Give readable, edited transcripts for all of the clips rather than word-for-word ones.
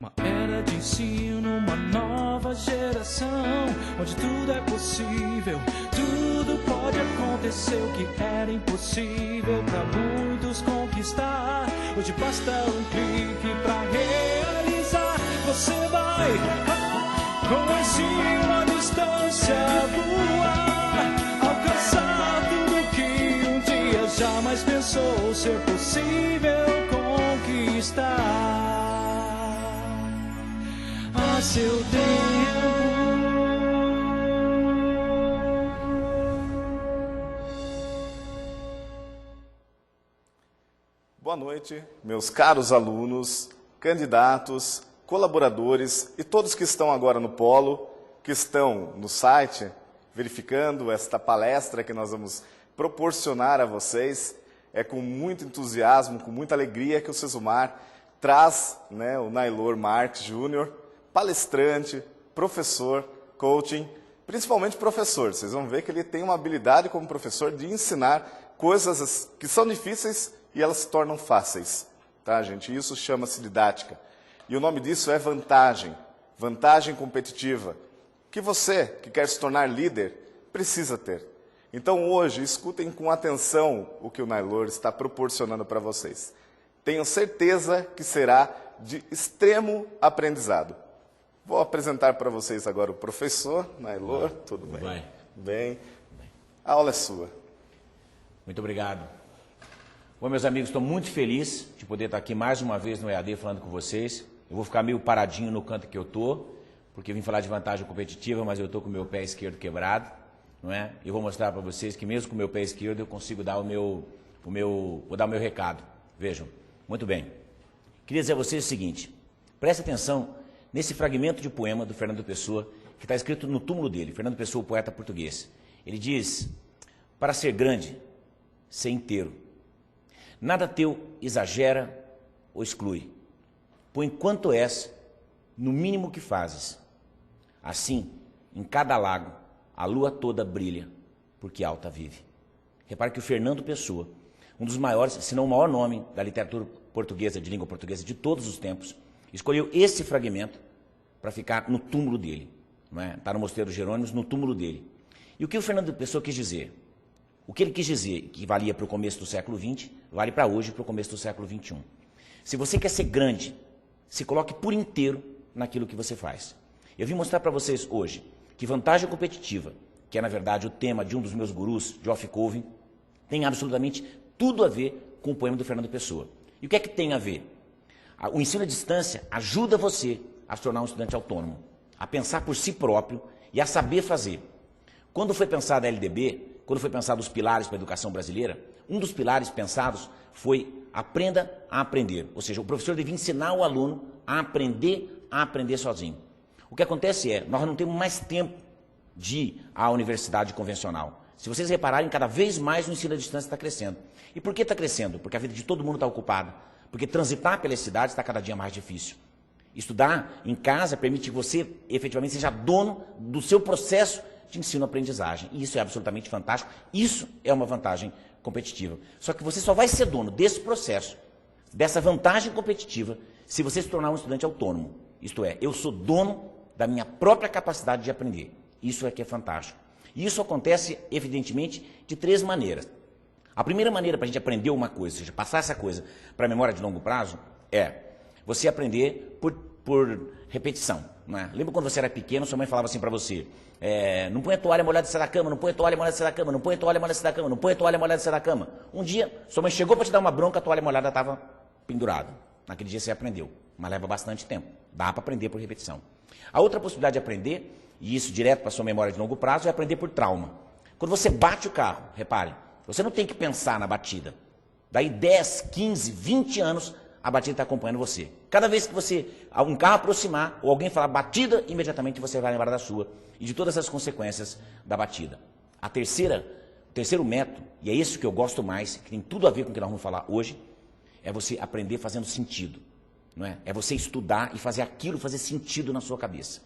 Uma era de ensino, uma nova geração, onde tudo é possível, tudo pode acontecer. O que era impossível para muitos conquistar, hoje basta um clique para realizar. Você vai com o ensino à distância voar, alcançar tudo que um dia jamais pensou ser possível conquistar. A seu tempo. Boa noite, meus caros alunos, candidatos, colaboradores e todos que estão agora no Polo, que estão no site verificando esta palestra que nós vamos proporcionar a vocês. É com muito entusiasmo, com muita alegria que o Sesumar traz, o Nailor Marques Júnior, palestrante, professor, coaching, principalmente professor. Vocês vão ver que ele tem uma habilidade como professor de ensinar coisas que são difíceis e elas se tornam fáceis. Tá, gente? Isso chama-se didática. E o nome disso é vantagem, vantagem competitiva, que você, que quer se tornar líder, precisa ter. Então hoje, escutem com atenção o que o Nailor está proporcionando para vocês. Tenho certeza que será de extremo aprendizado. Vou apresentar para vocês agora o professor Nailor. Tudo bem? Vai. Bem. A aula é sua. Muito obrigado. Bom, meus amigos, estou muito feliz de poder estar aqui mais uma vez no EAD falando com vocês. Eu vou ficar meio paradinho no canto que eu estou, porque eu vim falar de vantagem competitiva, mas eu estou com o meu pé esquerdo quebrado, não é? Eu vou mostrar para vocês que mesmo com o meu pé esquerdo eu consigo dar vou dar o meu recado. Vejam, muito bem. Queria dizer a vocês o seguinte, preste atenção nesse fragmento de poema do Fernando Pessoa, que está escrito no túmulo dele, Fernando Pessoa, poeta português. Ele diz, para ser grande, ser inteiro. Nada teu exagera ou exclui, por enquanto és, no mínimo que fazes. Assim, em cada lago, a lua toda brilha, porque alta vive. Repare que o Fernando Pessoa, um dos maiores, se não o maior nome da literatura portuguesa, de língua portuguesa de todos os tempos, escolheu esse fragmento para ficar no túmulo dele. Está no Mosteiro dos Jerônimos, no túmulo dele. E o que o Fernando Pessoa quis dizer? O que ele quis dizer, que valia para o começo do século XX, vale para hoje, para o começo do século XXI. Se você quer ser grande, se coloque por inteiro naquilo que você faz. Eu vim mostrar para vocês hoje que vantagem competitiva, que é na verdade o tema de um dos meus gurus, Geoff Colvin, tem absolutamente tudo a ver com o poema do Fernando Pessoa. E o que é que tem a ver? O ensino à distância ajuda você a se tornar um estudante autônomo, a pensar por si próprio e a saber fazer. Quando foi pensada a LDB, quando foi pensado os pilares para a educação brasileira, um dos pilares pensados foi aprenda a aprender. Ou seja, o professor devia ensinar o aluno a aprender sozinho. O que acontece é, nós não temos mais tempo de ir à universidade convencional. Se vocês repararem, cada vez mais o ensino à distância está crescendo. E por que está crescendo? Porque a vida de todo mundo está ocupada. Porque transitar pelas cidades está cada dia mais difícil. Estudar em casa permite que você, efetivamente, seja dono do seu processo de ensino-aprendizagem. E isso é absolutamente fantástico. Isso é uma vantagem competitiva. Só que você só vai ser dono desse processo, dessa vantagem competitiva, se você se tornar um estudante autônomo. Isto é, eu sou dono da minha própria capacidade de aprender. Isso é que é fantástico. E isso acontece, evidentemente, de três maneiras. A primeira maneira para a gente aprender uma coisa, ou seja, passar essa coisa para a memória de longo prazo, é você aprender por repetição. Não é? Lembra quando você era pequeno, sua mãe falava assim para você, não põe a toalha molhada em cima da cama, não põe a toalha molhada em cima da cama, não põe a toalha molhada em cima da cama, não põe a toalha molhada em cima da cama. Um dia, sua mãe chegou para te dar uma bronca, a toalha molhada estava pendurada. Naquele dia você aprendeu, mas leva bastante tempo. Dá para aprender por repetição. A outra possibilidade de aprender, e isso direto para a sua memória de longo prazo, é aprender por trauma. Quando você bate o carro, repare, você não tem que pensar na batida. Daí 10, 15, 20 anos, a batida está acompanhando você. Cada vez que um carro aproximar, ou alguém falar batida, imediatamente você vai lembrar da sua e de todas as consequências da batida. O terceiro método, e é esse que eu gosto mais, que tem tudo a ver com o que nós vamos falar hoje, é você aprender fazendo sentido. Não é? É você estudar e fazer aquilo fazer sentido na sua cabeça.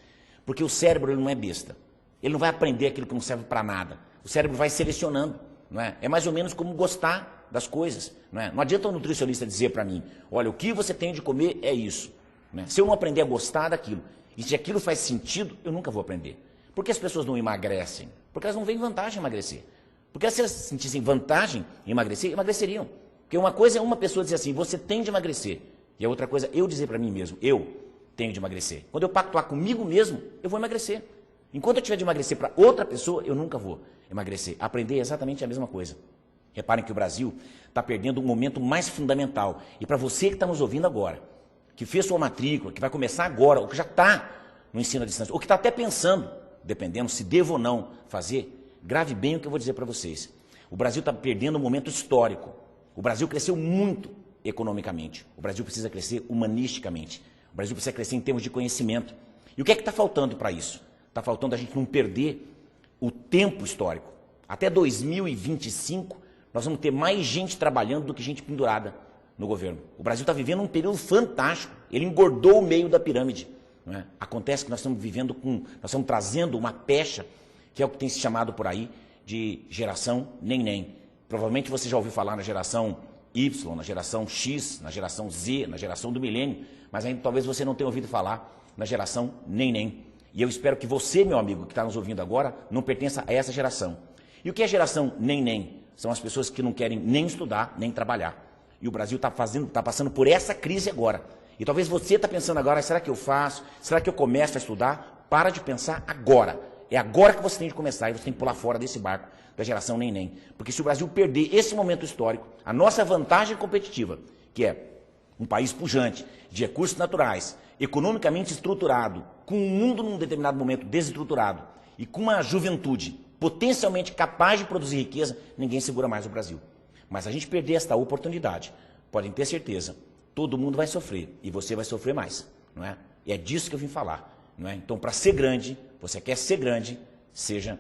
Porque o cérebro ele não é besta. Ele não vai aprender aquilo que não serve para nada. O cérebro vai selecionando. Não é? É mais ou menos como gostar das coisas. Não é? Não adianta um nutricionista dizer para mim, olha, o que você tem de comer é isso. Né? Se eu não aprender a gostar daquilo, e se aquilo faz sentido, eu nunca vou aprender. Por que as pessoas não emagrecem? Porque elas não veem vantagem em emagrecer. Porque se elas sentissem vantagem em emagrecer, emagreceriam. Porque uma coisa é uma pessoa dizer assim, você tem de emagrecer. E a outra coisa é eu dizer para mim mesmo, eu tenho de emagrecer. Quando eu pactuar comigo mesmo, eu vou emagrecer. Enquanto eu tiver de emagrecer para outra pessoa, eu nunca vou emagrecer. Aprender é exatamente a mesma coisa. Reparem que o Brasil está perdendo um momento mais fundamental. E para você que está nos ouvindo agora, que fez sua matrícula, que vai começar agora, ou que já está no ensino à distância, ou que está até pensando, dependendo se devo ou não fazer, grave bem o que eu vou dizer para vocês. O Brasil está perdendo um momento histórico. O Brasil cresceu muito economicamente. O Brasil precisa crescer humanisticamente. O Brasil precisa crescer em termos de conhecimento. E o que é que está faltando para isso? Está faltando a gente não perder o tempo histórico. Até 2025, nós vamos ter mais gente trabalhando do que gente pendurada no governo. O Brasil está vivendo um período fantástico. Ele engordou o meio da pirâmide. Não é? Acontece que nós estamos nós estamos trazendo uma pecha, que é o que tem se chamado por aí de geração nem. Provavelmente você já ouviu falar na geração Y, na geração X, na geração Z, na geração do milênio, mas ainda talvez você não tenha ouvido falar na geração nem. E eu espero que você, meu amigo, que está nos ouvindo agora, não pertença a essa geração. E o que é geração nem? São as pessoas que não querem nem estudar, nem trabalhar. E o Brasil está passando por essa crise agora. E talvez você está pensando agora, será que eu faço? Será que eu começo a estudar? Para de pensar agora. É agora que você tem de começar e você tem que pular fora desse barco da geração nem. Porque se o Brasil perder esse momento histórico, a nossa vantagem competitiva, que é um país pujante, de recursos naturais, economicamente estruturado, com um mundo num determinado momento desestruturado e com uma juventude potencialmente capaz de produzir riqueza, ninguém segura mais o Brasil. Mas a gente perder esta oportunidade, podem ter certeza, todo mundo vai sofrer e você vai sofrer mais, não é? E é disso que eu vim falar, não é? Então, para ser grande, você quer ser grande, seja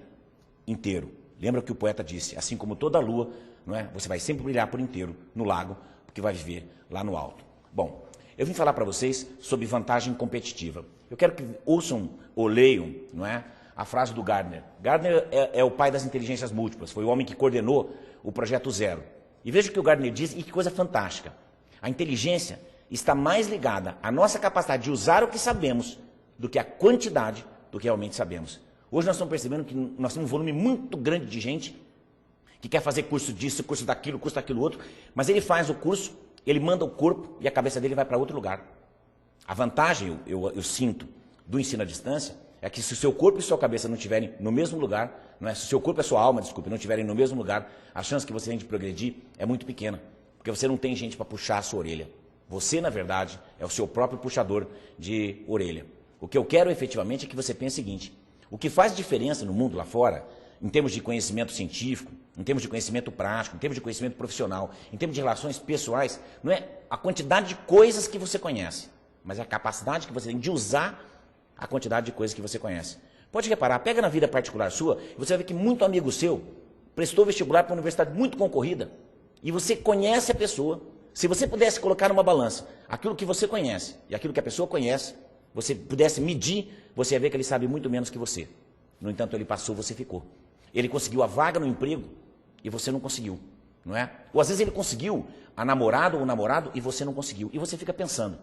inteiro. Lembra que o poeta disse, assim como toda a lua, não é? Você vai sempre brilhar por inteiro no lago, porque vai viver lá no alto. Bom, eu vim falar para vocês sobre vantagem competitiva. Eu quero que ouçam ou leiam, não é, a frase do Gardner. Gardner é o pai das inteligências múltiplas, foi o homem que coordenou o Projeto Zero. E veja o que o Gardner diz, e que coisa fantástica. A inteligência está mais ligada à nossa capacidade de usar o que sabemos do que a quantidade do que realmente sabemos. Hoje nós estamos percebendo que nós temos um volume muito grande de gente que quer fazer curso disso, curso daquilo outro, mas ele faz o curso, ele manda o corpo e a cabeça dele vai para outro lugar. A vantagem, eu sinto, do ensino à distância é que se o seu corpo e sua cabeça não estiverem no mesmo lugar, não é? Se o seu corpo e a sua alma, desculpe, não estiverem no mesmo lugar, a chance que você tem de progredir é muito pequena, porque você não tem gente para puxar a sua orelha. Você, na verdade, é o seu próprio puxador de orelha. O que eu quero efetivamente é que você pense o seguinte, o que faz diferença no mundo lá fora, em termos de conhecimento científico, em termos de conhecimento prático, em termos de conhecimento profissional, em termos de relações pessoais, não é a quantidade de coisas que você conhece, mas é a capacidade que você tem de usar a quantidade de coisas que você conhece. Pode reparar, pega na vida particular sua, e você vai ver que muito amigo seu prestou vestibular para uma universidade muito concorrida, e você conhece a pessoa. Se você pudesse colocar numa balança aquilo que você conhece e aquilo que a pessoa conhece, você pudesse medir, você ia ver que ele sabe muito menos que você. No entanto, ele passou, você ficou. Ele conseguiu a vaga no emprego e você não conseguiu, não é? Ou às vezes ele conseguiu a namorada ou o namorado e você não conseguiu. E você fica pensando,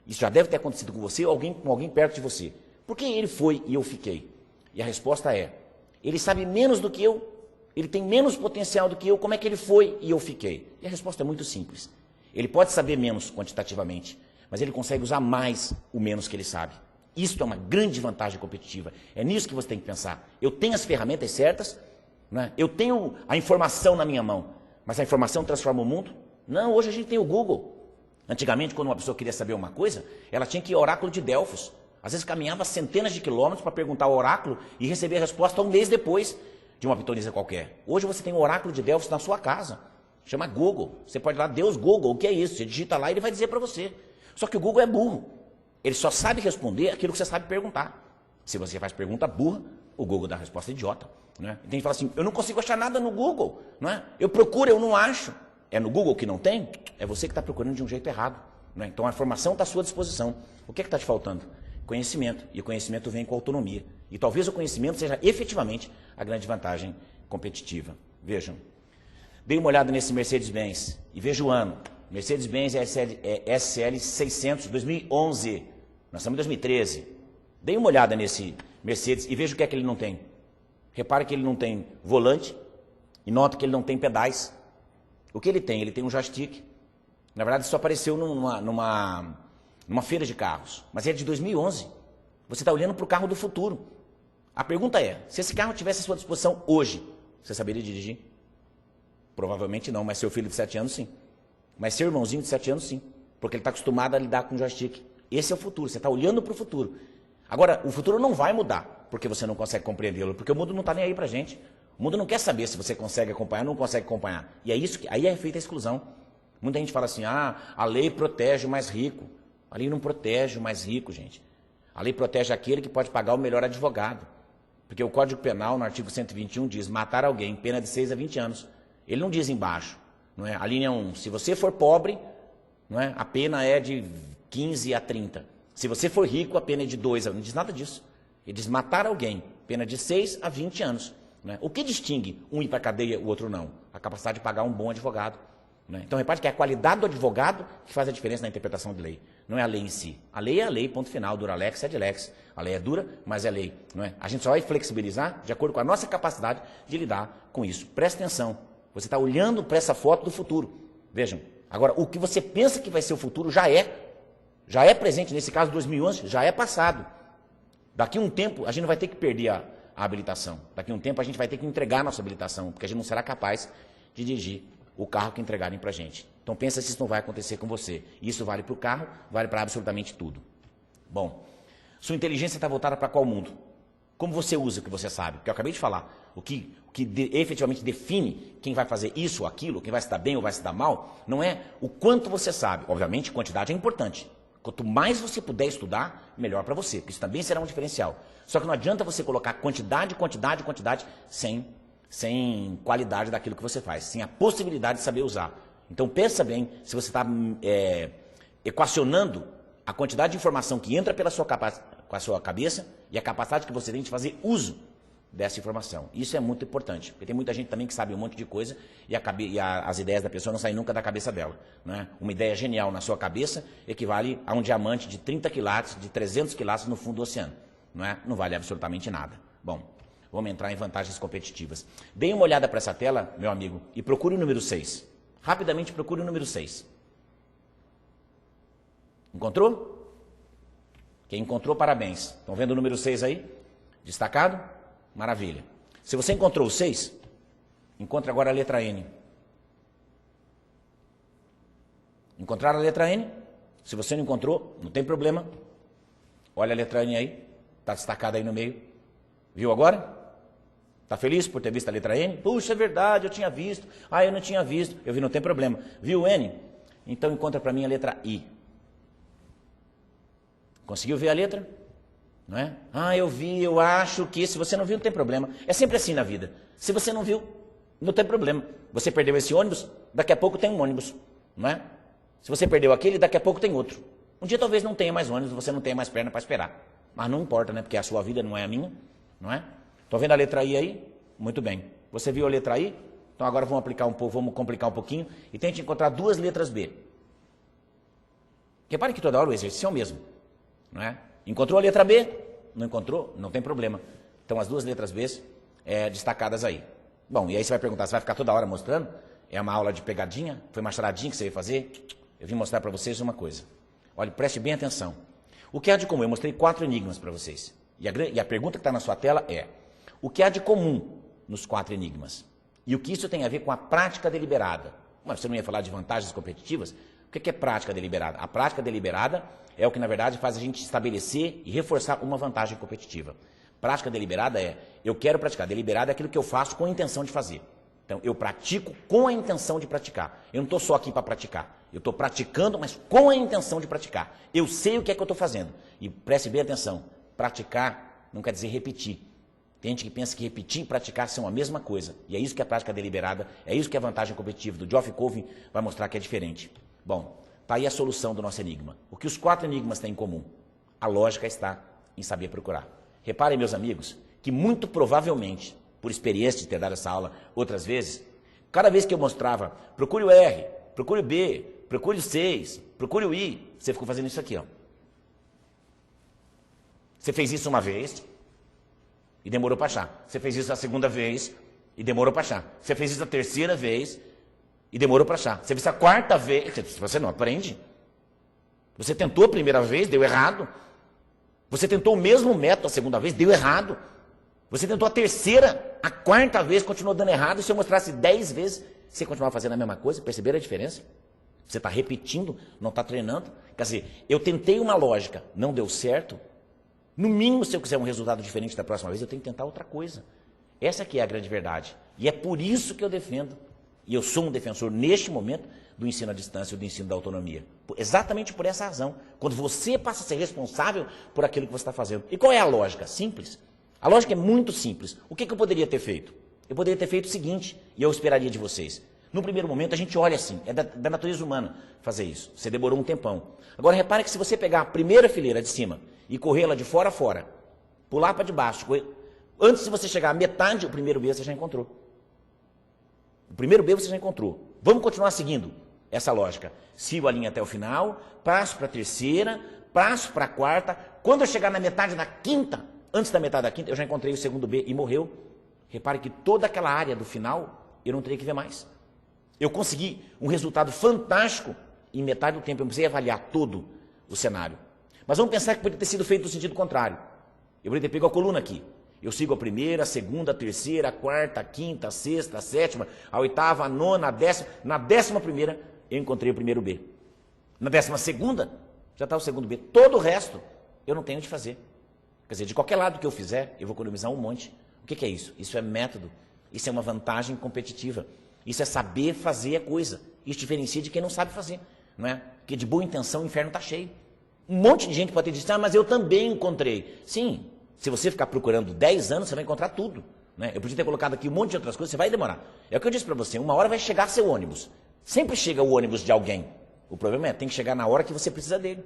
isso já deve ter acontecido com você ou com alguém perto de você. Por que ele foi e eu fiquei? E a resposta é, ele sabe menos do que eu, ele tem menos potencial do que eu, como é que ele foi e eu fiquei? E a resposta é muito simples. Ele pode saber menos quantitativamente, mas ele consegue usar mais o menos que ele sabe. Isso é uma grande vantagem competitiva. É nisso que você tem que pensar. Eu tenho as ferramentas certas, né? Eu tenho a informação na minha mão, mas a informação transforma o mundo? Não, hoje a gente tem o Google. Antigamente, quando uma pessoa queria saber uma coisa, ela tinha que ir ao oráculo de Delfos. Às vezes caminhava centenas de quilômetros para perguntar ao oráculo e receber a resposta um mês depois de uma pitonisa qualquer. Hoje você tem o oráculo de Delfos na sua casa. Chama Google. Você pode ir lá, Deus Google, o que é isso? Você digita lá e ele vai dizer para você. Só que o Google é burro. Ele só sabe responder aquilo que você sabe perguntar. Se você faz pergunta burra, o Google dá a resposta idiota. Né? Tem gente que fala assim, eu não consigo achar nada no Google. Não é? Eu procuro, eu não acho. É no Google que não tem? É você que está procurando de um jeito errado. Não é? Então a informação está à sua disposição. O que está te faltando? Conhecimento. E o conhecimento vem com autonomia. E talvez o conhecimento seja efetivamente a grande vantagem competitiva. Vejam. Dei uma olhada nesse Mercedes-Benz e veja o ano. Mercedes-Benz SL 600 2011. Nós estamos em 2013. Dê uma olhada nesse Mercedes e veja o que é que ele não tem. Repare que ele não tem volante e nota que ele não tem pedais. O que ele tem? Ele tem um joystick. Na verdade, isso apareceu numa feira de carros, mas é de 2011. Você está olhando para o carro do futuro. A pergunta é, se esse carro tivesse à sua disposição hoje, você saberia dirigir? Provavelmente não, mas seu filho de 7 anos, sim. Mas seu irmãozinho de 7 anos, sim. Porque ele está acostumado a lidar com o joystick. Esse é o futuro, você está olhando para o futuro. Agora, o futuro não vai mudar, porque você não consegue compreendê-lo, porque o mundo não está nem aí para a gente. O mundo não quer saber se você consegue acompanhar ou não consegue acompanhar. E é isso que aí é feita a exclusão. Muita gente fala assim, a lei protege o mais rico. A lei não protege o mais rico, gente. A lei protege aquele que pode pagar o melhor advogado. Porque o Código Penal, no artigo 121, diz matar alguém, pena de 6 a 20 anos. Ele não diz embaixo, não é? A linha 1, se você for pobre, não é? A pena é de 15 a 30. Se você for rico, a pena é de 2 a... Não diz nada disso. Ele diz matar alguém, pena de 6 a 20 anos. Não é? O que distingue um ir para a cadeia, o outro não? A capacidade de pagar um bom advogado. Não é? Então, repare que é a qualidade do advogado que faz a diferença na interpretação de lei. Não é a lei em si. A lei é a lei, ponto final, dura lex, sed lex. A lei é dura, mas é lei. Não é? A gente só vai flexibilizar de acordo com a nossa capacidade de lidar com isso. Presta atenção. Você está olhando para essa foto do futuro. Vejam. Agora, o que você pensa que vai ser o futuro já é presente. Nesse caso, 2011, já é passado. Daqui a um tempo, a gente não vai ter que perder a habilitação. Daqui a um tempo, a gente vai ter que entregar a nossa habilitação, porque a gente não será capaz de dirigir o carro que entregarem para a gente. Então, pensa se isso não vai acontecer com você. Isso vale para o carro, vale para absolutamente tudo. Bom, sua inteligência está voltada para qual mundo? Como você usa o que você sabe? Porque eu acabei de falar, o que efetivamente define quem vai fazer isso ou aquilo, quem vai se dar bem ou vai se dar mal, não é o quanto você sabe. Obviamente, quantidade é importante. Quanto mais você puder estudar, melhor para você, porque isso também será um diferencial. Só que não adianta você colocar quantidade sem qualidade daquilo que você faz, sem a possibilidade de saber usar. Então pensa bem se você está equacionando a quantidade de informação que entra com a sua cabeça e a capacidade que você tem de fazer uso dessa informação. Isso é muito importante, porque tem muita gente também que sabe um monte de coisa e as ideias da pessoa não saem nunca da cabeça dela. Não é? Uma ideia genial na sua cabeça equivale a um diamante de 30 quilates, de 300 quilates no fundo do oceano. Não é? Não vale absolutamente nada. Bom, vamos entrar em vantagens competitivas. Dê uma olhada para essa tela, meu amigo, e procure o número 6. Rapidamente procure o número 6. Encontrou? Quem encontrou, parabéns. Estão vendo o número 6 aí? Destacado? Maravilha. Se você encontrou o 6, encontre agora a letra N. Encontraram a letra N? Se você não encontrou, não tem problema. Olha a letra N aí. Está destacada aí no meio. Viu agora? Está feliz por ter visto a letra N? Puxa, é verdade, eu tinha visto. Ah, eu não tinha visto. Eu vi, não tem problema. Viu o N? Então encontra para mim a letra I. Conseguiu ver a letra? Não é? Ah, eu vi, eu acho que... Se você não viu, não tem problema. É sempre assim na vida. Se você não viu, não tem problema. Você perdeu esse ônibus, daqui a pouco tem um ônibus. Não é? Se você perdeu aquele, daqui a pouco tem outro. Um dia talvez não tenha mais ônibus, você não tenha mais perna para esperar. Mas não importa, né? Porque a sua vida não é a minha. Não é? Estão vendo a letra I aí? Muito bem. Você viu a letra I? Então agora vamos complicar um pouquinho e tente encontrar duas letras B. Repare que toda hora o exercício é o mesmo. Não é? Encontrou a letra B? Não encontrou? Não tem problema. Então as duas letras B destacadas aí. Bom, e aí você vai perguntar, você vai ficar toda hora mostrando? É uma aula de pegadinha? Foi uma charadinha que você veio fazer? Eu vim mostrar para vocês uma coisa. Olha, preste bem atenção. O que há de comum? Eu mostrei 4 enigmas para vocês. E a pergunta que está na sua tela é: o que há de comum nos 4 enigmas? E o que isso tem a ver com a prática deliberada? Mas você não ia falar de vantagens competitivas? O que é prática deliberada? A prática deliberada é o que, na verdade, faz a gente estabelecer e reforçar uma vantagem competitiva. Prática deliberada é, eu quero praticar. Deliberada é aquilo que eu faço com a intenção de fazer. Então, eu pratico com a intenção de praticar. Eu não estou só aqui para praticar. Eu estou praticando, mas com a intenção de praticar. Eu sei o que é que eu estou fazendo. E preste bem atenção, praticar não quer dizer repetir. Tem gente que pensa que repetir e praticar são a mesma coisa. E é isso que é a prática deliberada, é isso que é a vantagem competitiva. Do Geoff Colvin vai mostrar que é diferente. Bom, está aí a solução do nosso enigma. O que os 4 enigmas têm em comum? A lógica está em saber procurar. Reparem, meus amigos, que muito provavelmente, por experiência de ter dado essa aula outras vezes, cada vez que eu mostrava, procure o R, procure o B, procure o 6, procure o I. Você ficou fazendo isso aqui, ó. Você fez isso uma vez e demorou para achar. Você fez isso a segunda vez e demorou para achar. Você fez isso a terceira vez e demorou para achar. Você fez isso a quarta vez. Você não aprende. Você tentou a primeira vez, deu errado. Você tentou o mesmo método a segunda vez, deu errado. Você tentou a terceira, a quarta vez, continuou dando errado. E se eu mostrasse 10 vezes, você continuava fazendo a mesma coisa? Perceberam a diferença? Você está repetindo, não está treinando. Quer dizer, eu tentei uma lógica, não deu certo. No mínimo, se eu quiser um resultado diferente da próxima vez, eu tenho que tentar outra coisa. Essa aqui é a grande verdade. E é por isso que eu defendo, e eu sou um defensor neste momento, do ensino à distância e do ensino da autonomia. Exatamente por essa razão. Quando você passa a ser responsável por aquilo que você está fazendo. E qual é a lógica? Simples. A lógica é muito simples. O que eu poderia ter feito? Eu poderia ter feito o seguinte, e eu esperaria de vocês. No primeiro momento, a gente olha assim, é da natureza humana fazer isso. Você demorou um tempão. Agora, repare que se você pegar a primeira fileira de cima e correr ela de fora a fora, pular para de baixo, antes de você chegar à metade, o primeiro B você já encontrou. O primeiro B você já encontrou. Vamos continuar seguindo essa lógica. Sigo a linha até o final, passo para a terceira, passo para a quarta. Quando eu chegar na metade da quinta, antes da metade da quinta, eu já encontrei o segundo B e morreu. Repare que toda aquela área do final, eu não teria que ver mais. Eu consegui um resultado fantástico em metade do tempo. Eu não precisei avaliar todo o cenário. Mas vamos pensar que poderia ter sido feito no sentido contrário. Eu poderia ter pego a coluna aqui. Eu sigo a primeira, a segunda, a terceira, a quarta, a quinta, a sexta, a sétima, a oitava, a nona, a décima. Na 11ª, eu encontrei o primeiro B. Na 12ª, já está o segundo B. Todo o resto, eu não tenho o de fazer. Quer dizer, de qualquer lado que eu fizer, eu vou economizar um monte. O que é isso? Isso é método. Isso é uma vantagem competitiva. Isso é saber fazer a coisa. Isso diferencia de quem não sabe fazer. Não é? Porque de boa intenção o inferno está cheio. Um monte de gente pode ter dito, mas eu também encontrei. Sim, se você ficar procurando 10 anos, você vai encontrar tudo. Né? Eu podia ter colocado aqui um monte de outras coisas, você vai demorar. É o que eu disse para você, uma hora vai chegar seu ônibus. Sempre chega o ônibus de alguém. O problema é, tem que chegar na hora que você precisa dele.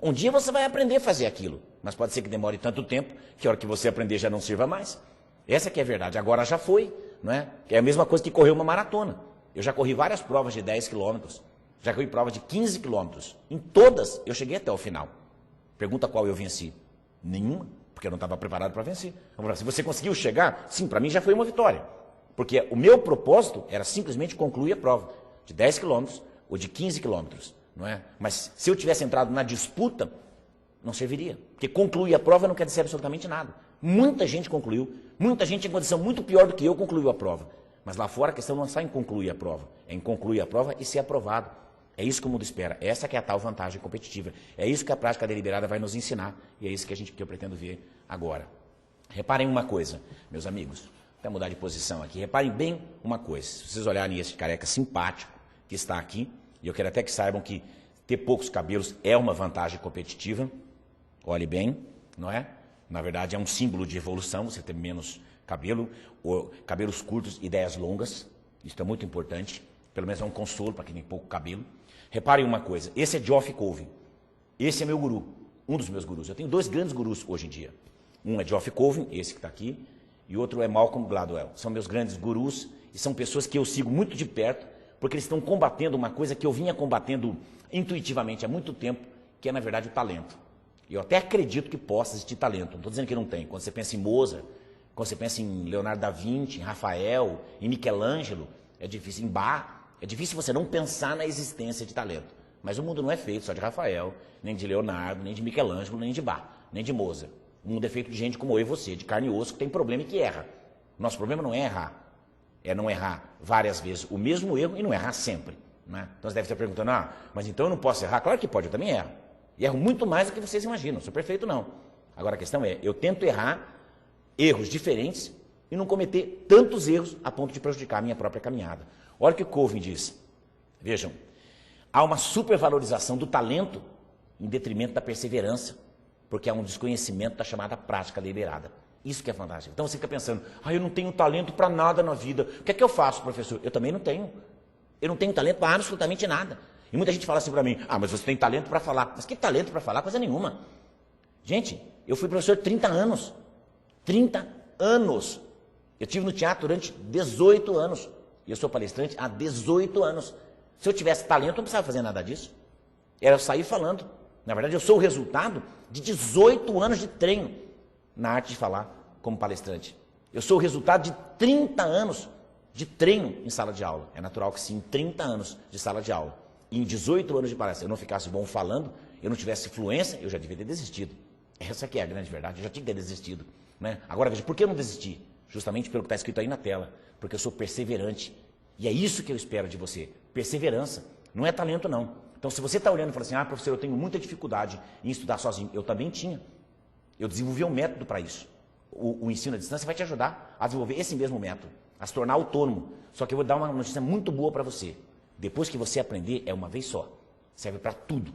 Um dia você vai aprender a fazer aquilo, mas pode ser que demore tanto tempo que a hora que você aprender já não sirva mais. Essa que é a verdade. Agora já foi. Não é? É a mesma coisa que correr uma maratona. Eu já corri várias provas de 10 quilômetros. Já corri provas de 15 quilômetros. Em todas, eu cheguei até o final. Pergunta qual eu venci. Nenhuma, porque eu não estava preparado para vencer. Agora, se você conseguiu chegar, sim, para mim já foi uma vitória. Porque o meu propósito era simplesmente concluir a prova de 10 quilômetros ou de 15 quilômetros. Não é? Mas se eu tivesse entrado na disputa, não serviria. Porque concluir a prova não quer dizer absolutamente nada. Muita gente concluiu, muita gente em condição muito pior do que eu concluiu a prova. Mas lá fora a questão não está em concluir a prova, é em concluir a prova e ser aprovado. É isso que o mundo espera, essa que é a tal vantagem competitiva. É isso que a prática deliberada vai nos ensinar e é isso que eu pretendo ver agora. Reparem uma coisa, meus amigos, vou até mudar de posição aqui, reparem bem uma coisa. Se vocês olharem esse careca simpático que está aqui, e eu quero até que saibam que ter poucos cabelos é uma vantagem competitiva, olhe bem, não é? Na verdade, é um símbolo de evolução, você ter menos cabelo, ou cabelos curtos, ideias longas. Isso é muito importante. Pelo menos é um consolo para quem tem pouco cabelo. Reparem uma coisa, esse é Geoff Colvin. Esse é meu guru, um dos meus gurus. Eu tenho 2 grandes gurus hoje em dia. Um é Geoff Colvin, esse que está aqui, e outro é Malcolm Gladwell. São meus grandes gurus e são pessoas que eu sigo muito de perto, porque eles estão combatendo uma coisa que eu vinha combatendo intuitivamente há muito tempo, que é, na verdade, o talento. Eu até acredito que possa existir talento, não estou dizendo que não tem. Quando você pensa em Mozart, quando você pensa em Leonardo da Vinci, em Rafael, em Michelangelo, é difícil, em Bach, é difícil você não pensar na existência de talento. Mas o mundo não é feito só de Rafael, nem de Leonardo, nem de Michelangelo, nem de Bach, nem de Mozart. O mundo é feito de gente como eu e você, de carne e osso, que tem problema e que erra. Nosso problema não é errar, é não errar várias vezes o mesmo erro e não errar sempre. Né? Então você deve estar perguntando, mas então eu não posso errar? Claro que pode, eu também erro. E erro muito mais do que vocês imaginam, não sou perfeito não. Agora a questão é, eu tento errar erros diferentes e não cometer tantos erros a ponto de prejudicar a minha própria caminhada. Olha o que o Colvin diz. Vejam, há uma supervalorização do talento em detrimento da perseverança, porque há um desconhecimento da chamada prática deliberada. Isso que é fantástico. Então você fica pensando, eu não tenho talento para nada na vida. O que é que eu faço, professor? Eu também não tenho. Eu não tenho talento para absolutamente nada. E muita gente fala assim para mim, mas você tem talento para falar. Mas que talento para falar? Coisa nenhuma. Gente, eu fui professor 30 anos. 30 anos. Eu estive no teatro durante 18 anos. E eu sou palestrante há 18 anos. Se eu tivesse talento, eu não precisava fazer nada disso. Era eu sair falando. Na verdade, eu sou o resultado de 18 anos de treino na arte de falar como palestrante. Eu sou o resultado de 30 anos de treino em sala de aula. É natural que sim, 30 anos de sala de aula. E em 18 anos de palestra, eu não ficasse bom falando, eu não tivesse fluência, eu já devia ter desistido. Essa aqui é a grande verdade, eu já tinha que ter desistido. Né? Agora veja, por que eu não desisti? Justamente pelo que está escrito aí na tela. Porque eu sou perseverante. E é isso que eu espero de você. Perseverança. Não é talento, não. Então, se você está olhando e fala assim, ah, professor, eu tenho muita dificuldade em estudar sozinho. Eu também tinha. Eu desenvolvi um método para isso. O ensino à distância vai te ajudar a desenvolver esse mesmo método, a se tornar autônomo. Só que eu vou dar uma notícia muito boa para você. Depois que você aprender, é uma vez só. Serve para tudo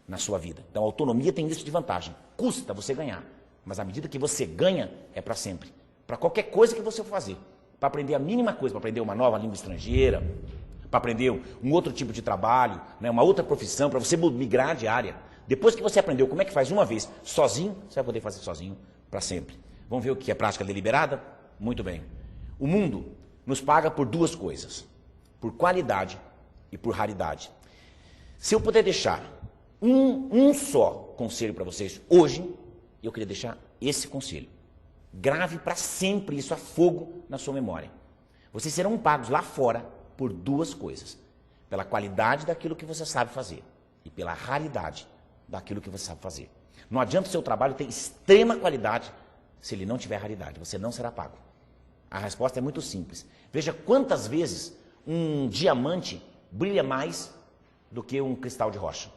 na sua vida. Então, a autonomia tem isso de vantagem. Custa você ganhar. Mas à medida que você ganha, é para sempre. Para qualquer coisa que você for fazer. Para aprender a mínima coisa, para aprender uma nova língua estrangeira, para aprender um outro tipo de trabalho, né, uma outra profissão, para você migrar de área. Depois que você aprendeu como é que faz uma vez sozinho, você vai poder fazer sozinho para sempre. Vamos ver o que é prática deliberada? Muito bem. O mundo nos paga por duas coisas. Por qualidade e por raridade. Se eu puder deixar um só conselho para vocês hoje, eu queria deixar esse conselho. Grave para sempre isso a fogo na sua memória. Vocês serão pagos lá fora por duas coisas. Pela qualidade daquilo que você sabe fazer e pela raridade daquilo que você sabe fazer. Não adianta o seu trabalho ter extrema qualidade se ele não tiver raridade. Você não será pago. A resposta é muito simples. Veja quantas vezes um diamante brilha mais do que um cristal de rocha.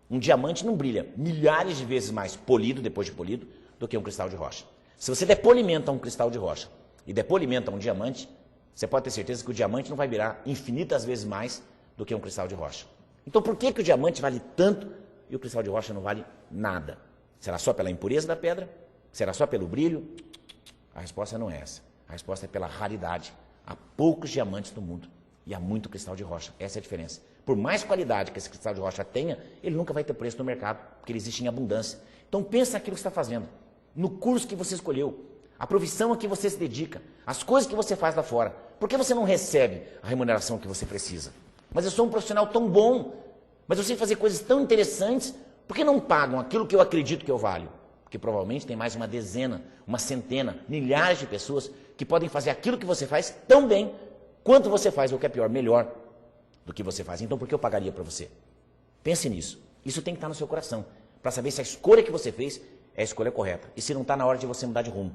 Um diamante não brilha milhares de vezes mais polido, depois de polido, do que um cristal de rocha. Se você der polimento a um cristal de rocha e der polimento a um diamante, você pode ter certeza que o diamante não vai virar infinitas vezes mais do que um cristal de rocha. Então por que o diamante vale tanto e o cristal de rocha não vale nada? Será só pela impureza da pedra? Será só pelo brilho? A resposta não é essa. A resposta é pela raridade. Há poucos diamantes no mundo e há muito cristal de rocha. Essa é a diferença. Por mais qualidade que esse cristal de rocha tenha, ele nunca vai ter preço no mercado, porque ele existe em abundância. Então pensa naquilo que você está fazendo, no curso que você escolheu, a profissão a que você se dedica, as coisas que você faz lá fora. Por que você não recebe a remuneração que você precisa? Mas eu sou um profissional tão bom, mas eu sei fazer coisas tão interessantes, por que não pagam aquilo que eu acredito que eu valho? Porque provavelmente tem mais uma dezena, uma centena, milhares de pessoas que podem fazer aquilo que você faz tão bem quanto você faz, ou que é pior, melhor do que você faz. Então por que eu pagaria para você? Pense nisso. Isso tem que estar no seu coração, para saber se a escolha que você fez é a escolha correta. E se não está na hora de você mudar de rumo.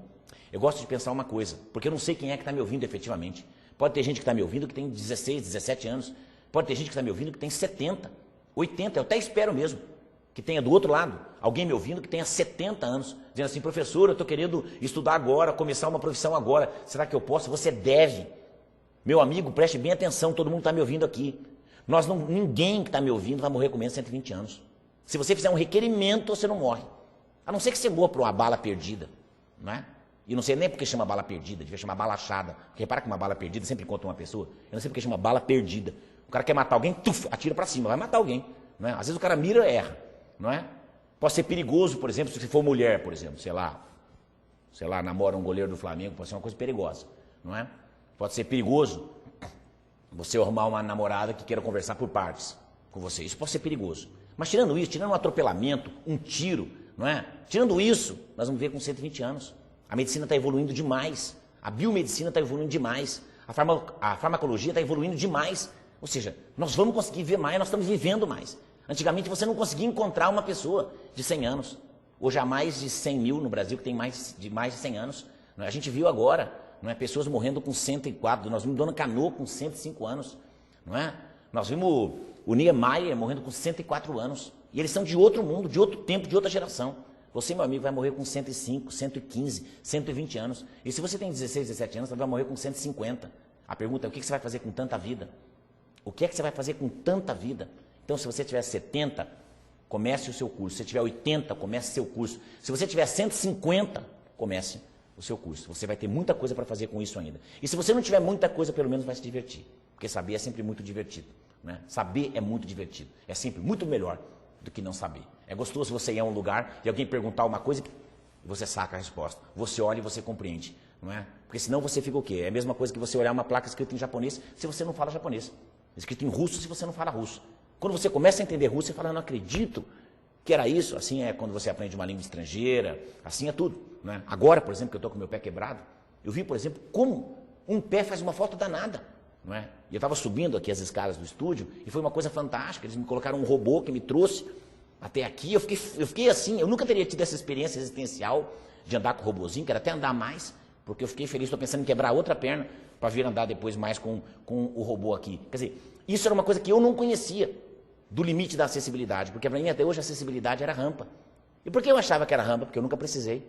Eu gosto de pensar uma coisa, porque eu não sei quem é que está me ouvindo efetivamente. Pode ter gente que está me ouvindo que tem 16, 17 anos. Pode ter gente que está me ouvindo que tem 70, 80. Eu até espero mesmo que tenha do outro lado alguém me ouvindo que tenha 70 anos. Dizendo assim, professor, eu estou querendo estudar agora, começar uma profissão agora. Será que eu posso? Você deve. Meu amigo, preste bem atenção, todo mundo está me ouvindo aqui. Ninguém que está me ouvindo vai morrer com menos de 120 anos. Se você fizer um requerimento, você não morre. A não ser que você morra por uma bala perdida, não é? E não sei nem porque chama bala perdida, devia chamar bala achada. Porque repara que uma bala perdida sempre encontra uma pessoa. Eu não sei porque chama bala perdida. O cara quer matar alguém, atira para cima, vai matar alguém. Não é? Às vezes o cara mira e erra, não é? Pode ser perigoso, por exemplo, se for mulher, por exemplo, sei lá, namora um goleiro do Flamengo, pode ser uma coisa perigosa, não é? Pode ser perigoso você arrumar uma namorada que queira conversar por partes com você. Isso pode ser perigoso. Mas tirando isso, tirando um atropelamento, um tiro, não é? Tirando isso, nós vamos ver com 120 anos. A medicina está evoluindo demais. A biomedicina está evoluindo demais. A farmacologia está evoluindo demais. Ou seja, nós vamos conseguir ver mais, nós estamos vivendo mais. Antigamente você não conseguia encontrar uma pessoa de 100 anos. Hoje há mais de 100 mil no Brasil que tem mais de 100 anos. Não é? A gente viu agora, não é? Pessoas morrendo com 104, nós vimos Dona Canoa com 105 anos. Não é? Nós vimos o Niemeyer morrendo com 104 anos. E eles são de outro mundo, de outro tempo, de outra geração. Você, meu amigo, vai morrer com 105, 115, 120 anos. E se você tem 16, 17 anos, você vai morrer com 150. A pergunta é, o que você vai fazer com tanta vida? O que é que você vai fazer com tanta vida? Então, se você tiver 70, comece o seu curso. Se você tiver 80, comece o seu curso. Se você tiver 150, comece o seu curso. Você vai ter muita coisa para fazer com isso ainda. E se você não tiver muita coisa, pelo menos vai se divertir. Porque saber é sempre muito divertido. Né? Saber é muito divertido. É sempre muito melhor do que não saber. É gostoso você ir a um lugar e alguém perguntar uma coisa e você saca a resposta. Você olha e você compreende, não é? Porque senão você fica o quê? É a mesma coisa que você olhar uma placa escrita em japonês se você não fala japonês. escrito em russo se você não fala russo. Quando você começa a entender russo, você fala, não acredito que era isso. Assim é quando você aprende uma língua estrangeira, assim é tudo. Né? Agora, por exemplo, que eu estou com meu pé quebrado, eu vi, por exemplo, como um pé faz uma falta danada. Não é? E eu estava subindo aqui as escadas do estúdio e foi uma coisa fantástica. Eles me colocaram um robô que me trouxe até aqui. Eu fiquei assim, eu nunca teria tido essa experiência existencial de andar com o robozinho, quero até andar mais, porque eu fiquei feliz, estou pensando em quebrar outra perna para vir andar depois mais com o robô aqui. Quer dizer, isso era uma coisa que eu não conhecia do limite da acessibilidade, porque para mim até hoje a acessibilidade era rampa. E por que eu achava que era rampa? Porque eu nunca precisei.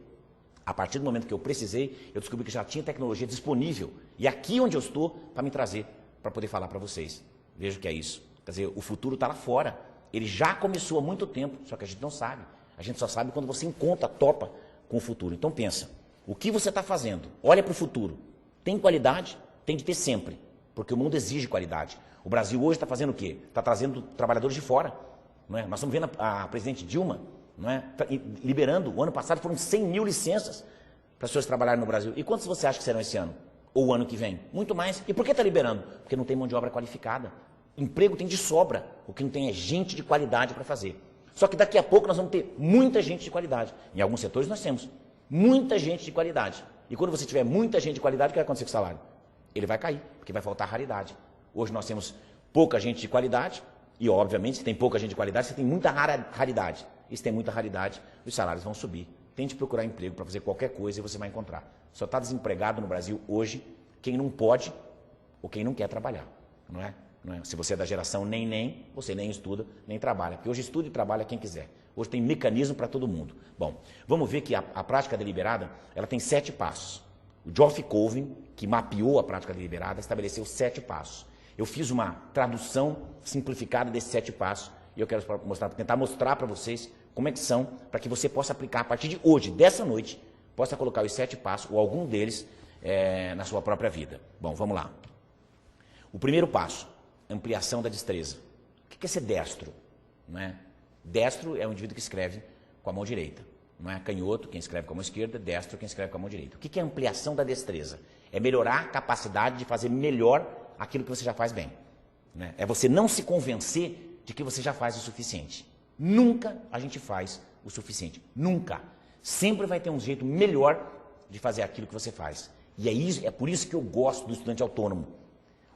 A partir do momento que eu precisei, eu descobri que já tinha tecnologia disponível. E aqui onde eu estou, para me trazer, para poder falar para vocês. Veja que é isso. Quer dizer, o futuro está lá fora. Ele já começou há muito tempo, só que a gente não sabe. A gente só sabe quando você encontra, topa com o futuro. Então pensa, o que você está fazendo? Olha para o futuro. Tem qualidade? Tem de ter sempre, porque o mundo exige qualidade. O Brasil hoje está fazendo o quê? Está trazendo trabalhadores de fora. Não é? Nós estamos vendo a presidente Dilma, não é? Liberando, o ano passado foram 100 mil licenças para as pessoas trabalharem no Brasil. E quantos você acha que serão esse ano? Ou o ano que vem? Muito mais. E por que está liberando? Porque não tem mão de obra qualificada. Emprego tem de sobra. O que não tem é gente de qualidade para fazer. Só que daqui a pouco nós vamos ter muita gente de qualidade. Em alguns setores nós temos muita gente de qualidade. E quando você tiver muita gente de qualidade, o que vai acontecer com o salário? Ele vai cair, porque vai faltar raridade. Hoje nós temos pouca gente de qualidade, e obviamente se tem pouca gente de qualidade, você tem muita raridade. E se tem muita raridade, os salários vão subir. Tente procurar emprego para fazer qualquer coisa e você vai encontrar. Só está desempregado no Brasil hoje quem não pode ou quem não quer trabalhar. Não é? Não é? Se você é da geração nem, você nem estuda, nem trabalha. Porque hoje estuda e trabalha quem quiser. Hoje tem mecanismo para todo mundo. Bom, vamos ver que a prática deliberada ela tem 7 passos. O Geoff Colvin, que mapeou a prática deliberada, estabeleceu 7 passos. Eu fiz uma tradução simplificada desses 7 passos e eu quero tentar mostrar para vocês como é que são, para que você possa aplicar a partir de hoje, dessa noite, possa colocar os 7 passos, ou algum deles, na sua própria vida. Bom, vamos lá. O primeiro passo, ampliação da destreza. O que é ser destro? Não é? Destro é um indivíduo que escreve com a mão direita. Não é canhoto, quem escreve com a mão esquerda, destro, quem escreve com a mão direita. O que é ampliação da destreza? É melhorar a capacidade de fazer melhor aquilo que você já faz bem. Né? É você não se convencer de que você já faz o suficiente. Nunca a gente faz o suficiente. Nunca. Sempre vai ter um jeito melhor de fazer aquilo que você faz. E é por isso que eu gosto do estudante autônomo.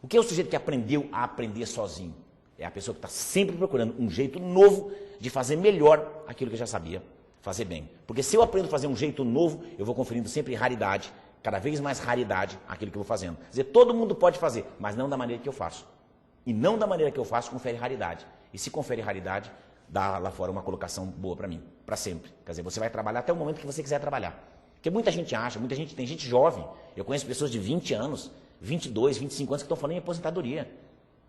O que é o sujeito que aprendeu a aprender sozinho? É a pessoa que está sempre procurando um jeito novo de fazer melhor aquilo que já sabia fazer bem. Porque se eu aprendo a fazer um jeito novo, eu vou conferindo sempre raridade, cada vez mais raridade aquilo que eu vou fazendo. Quer dizer, todo mundo pode fazer, mas não da maneira que eu faço. E não da maneira que eu faço, confere raridade. E se confere raridade, dá lá fora uma colocação boa para mim, para sempre. Quer dizer, você vai trabalhar até o momento que você quiser trabalhar. Porque muita gente acha, tem gente jovem, eu conheço pessoas de 20 anos, 22, 25 anos que estão falando em aposentadoria.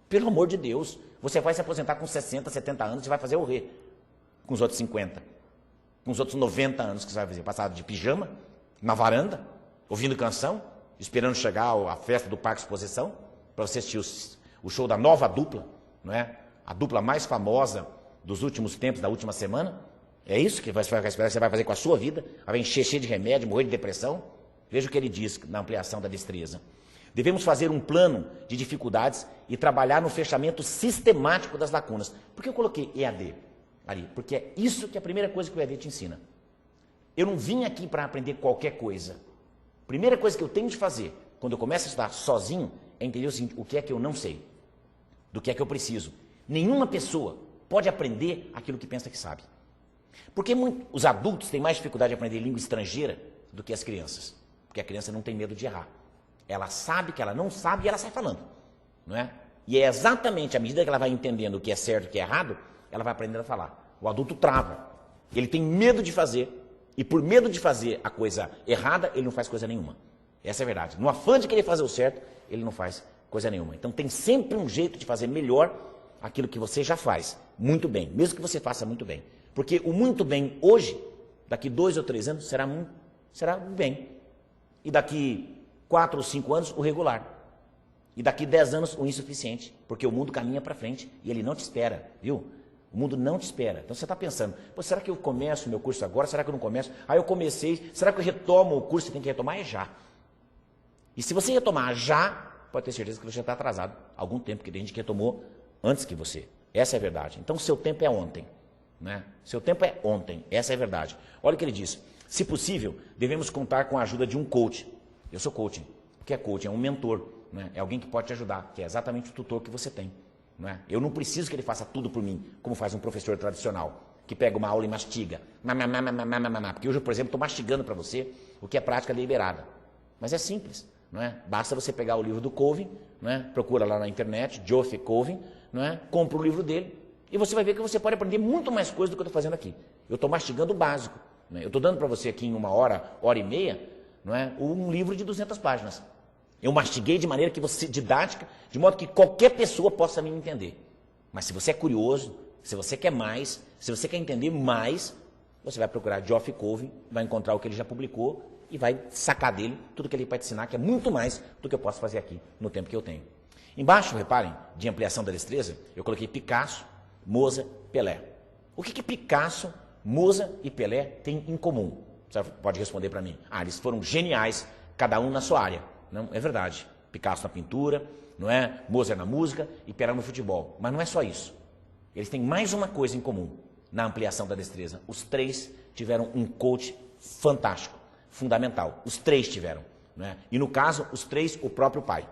Pelo amor de Deus, você vai se aposentar com 60, 70 anos e vai fazer o rê com os outros 50. Com os outros 90 anos que você vai fazer, passado de pijama, na varanda, ouvindo canção, esperando chegar a festa do Parque Exposição, para você assistir o show da nova dupla, não é? A dupla mais famosa dos últimos tempos, da última semana. É isso que você vai fazer com a sua vida? Vai encher cheio de remédio, morrer de depressão? Veja o que ele diz na ampliação da destreza. Devemos fazer um plano de dificuldades e trabalhar no fechamento sistemático das lacunas. Por que eu coloquei EAD ali? Porque é isso que é a primeira coisa que o EAD te ensina. Eu não vim aqui para aprender qualquer coisa. A primeira coisa que eu tenho de fazer, quando eu começo a estudar sozinho, é entender o seguinte: o que é que eu não sei? Do que é que eu preciso? Nenhuma pessoa pode aprender aquilo que pensa que sabe. Porque os adultos têm mais dificuldade de aprender língua estrangeira do que as crianças. Porque a criança não tem medo de errar. Ela sabe que ela não sabe e ela sai falando. Não é? E é exatamente à medida que ela vai entendendo o que é certo e o que é errado, ela vai aprendendo a falar. O adulto trava. Ele tem medo de fazer. E por medo de fazer a coisa errada, ele não faz coisa nenhuma. Essa é a verdade. No afã de querer fazer o certo, ele não faz coisa nenhuma. Então tem sempre um jeito de fazer melhor aquilo que você já faz muito bem, mesmo que você faça muito bem. Porque o muito bem hoje, daqui 2 ou 3 anos, será bem. E daqui 4 ou 5 anos, o regular. E daqui 10 anos, o insuficiente. Porque o mundo caminha para frente e ele não te espera, viu? O mundo não te espera. Então você está pensando, será que eu começo o meu curso agora? Será que eu não começo? Eu comecei, será que eu retomo o curso? Você tem que retomar já. E se você retomar já, pode ter certeza que você já está atrasado há algum tempo, porque tem gente que retomou antes que você. Essa é a verdade. Então, seu tempo é ontem. Né? Seu tempo é ontem, essa é a verdade. Olha o que ele diz. Se possível, devemos contar com a ajuda de um coach. Eu sou coaching. O que é coaching? É um mentor. Né? É alguém que pode te ajudar, que é exatamente o tutor que você tem. Não é? Eu não preciso que ele faça tudo por mim, como faz um professor tradicional, que pega uma aula e mastiga. Porque hoje, por exemplo, estou mastigando para você o que é prática deliberada. Mas é simples. Não é? Basta você pegar o livro do Covey, não é? Procura lá na internet, Joseph Covey, não é? Compra o livro dele e você vai ver que você pode aprender muito mais coisa do que eu estou fazendo aqui. Eu estou mastigando o básico. Não é? Eu estou dando para você aqui em 1 hora, hora e meia, não é? Um livro de 200 páginas. Eu mastiguei de maneira que você, didática, de modo que qualquer pessoa possa me entender. Mas se você é curioso, se você quer mais, se você quer entender mais, você vai procurar Geoff Covey, vai encontrar o que ele já publicou e vai sacar dele tudo que ele vai te ensinar, que é muito mais do que eu posso fazer aqui no tempo que eu tenho. Embaixo, reparem, de ampliação da destreza, eu coloquei Picasso, Mozart, Pelé. O que Picasso, Mozart e Pelé têm em comum? Você pode responder para mim. Eles foram geniais, cada um na sua área. Não, é verdade. Picasso na pintura, não é? Mozart na música e Pelé no futebol. Mas não é só isso. Eles têm mais uma coisa em comum na ampliação da destreza. Os três tiveram um coach fantástico, fundamental. Os três tiveram. Não é? E no caso, os três, o próprio pai.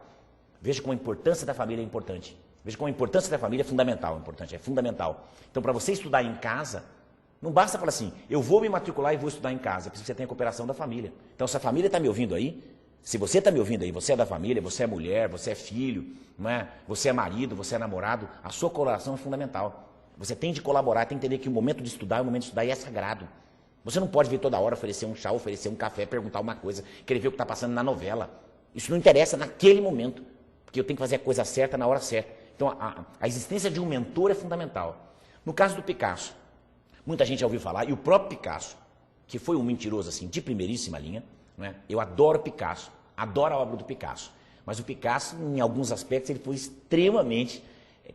Veja como a importância da família é importante. Veja como a importância da família é fundamental. É fundamental. Então, para você estudar em casa, não basta falar assim, eu vou me matricular e vou estudar em casa. É preciso que você tenha a cooperação da família. Então, se a família está me ouvindo aí, se você está me ouvindo aí, você é da família, você é mulher, você é filho, não é? Você é marido, você é namorado, a sua colaboração é fundamental. Você tem de colaborar, tem que entender que o momento de estudar é sagrado. Você não pode vir toda hora oferecer um chá, oferecer um café, perguntar uma coisa, querer ver o que está passando na novela. Isso não interessa naquele momento, porque eu tenho que fazer a coisa certa na hora certa. Então, a existência de um mentor é fundamental. No caso do Picasso, muita gente já ouviu falar, e o próprio Picasso, que foi um mentiroso assim, de primeiríssima linha, não é? Eu adoro Picasso, adoro a obra do Picasso, mas o Picasso, em alguns aspectos, ele foi extremamente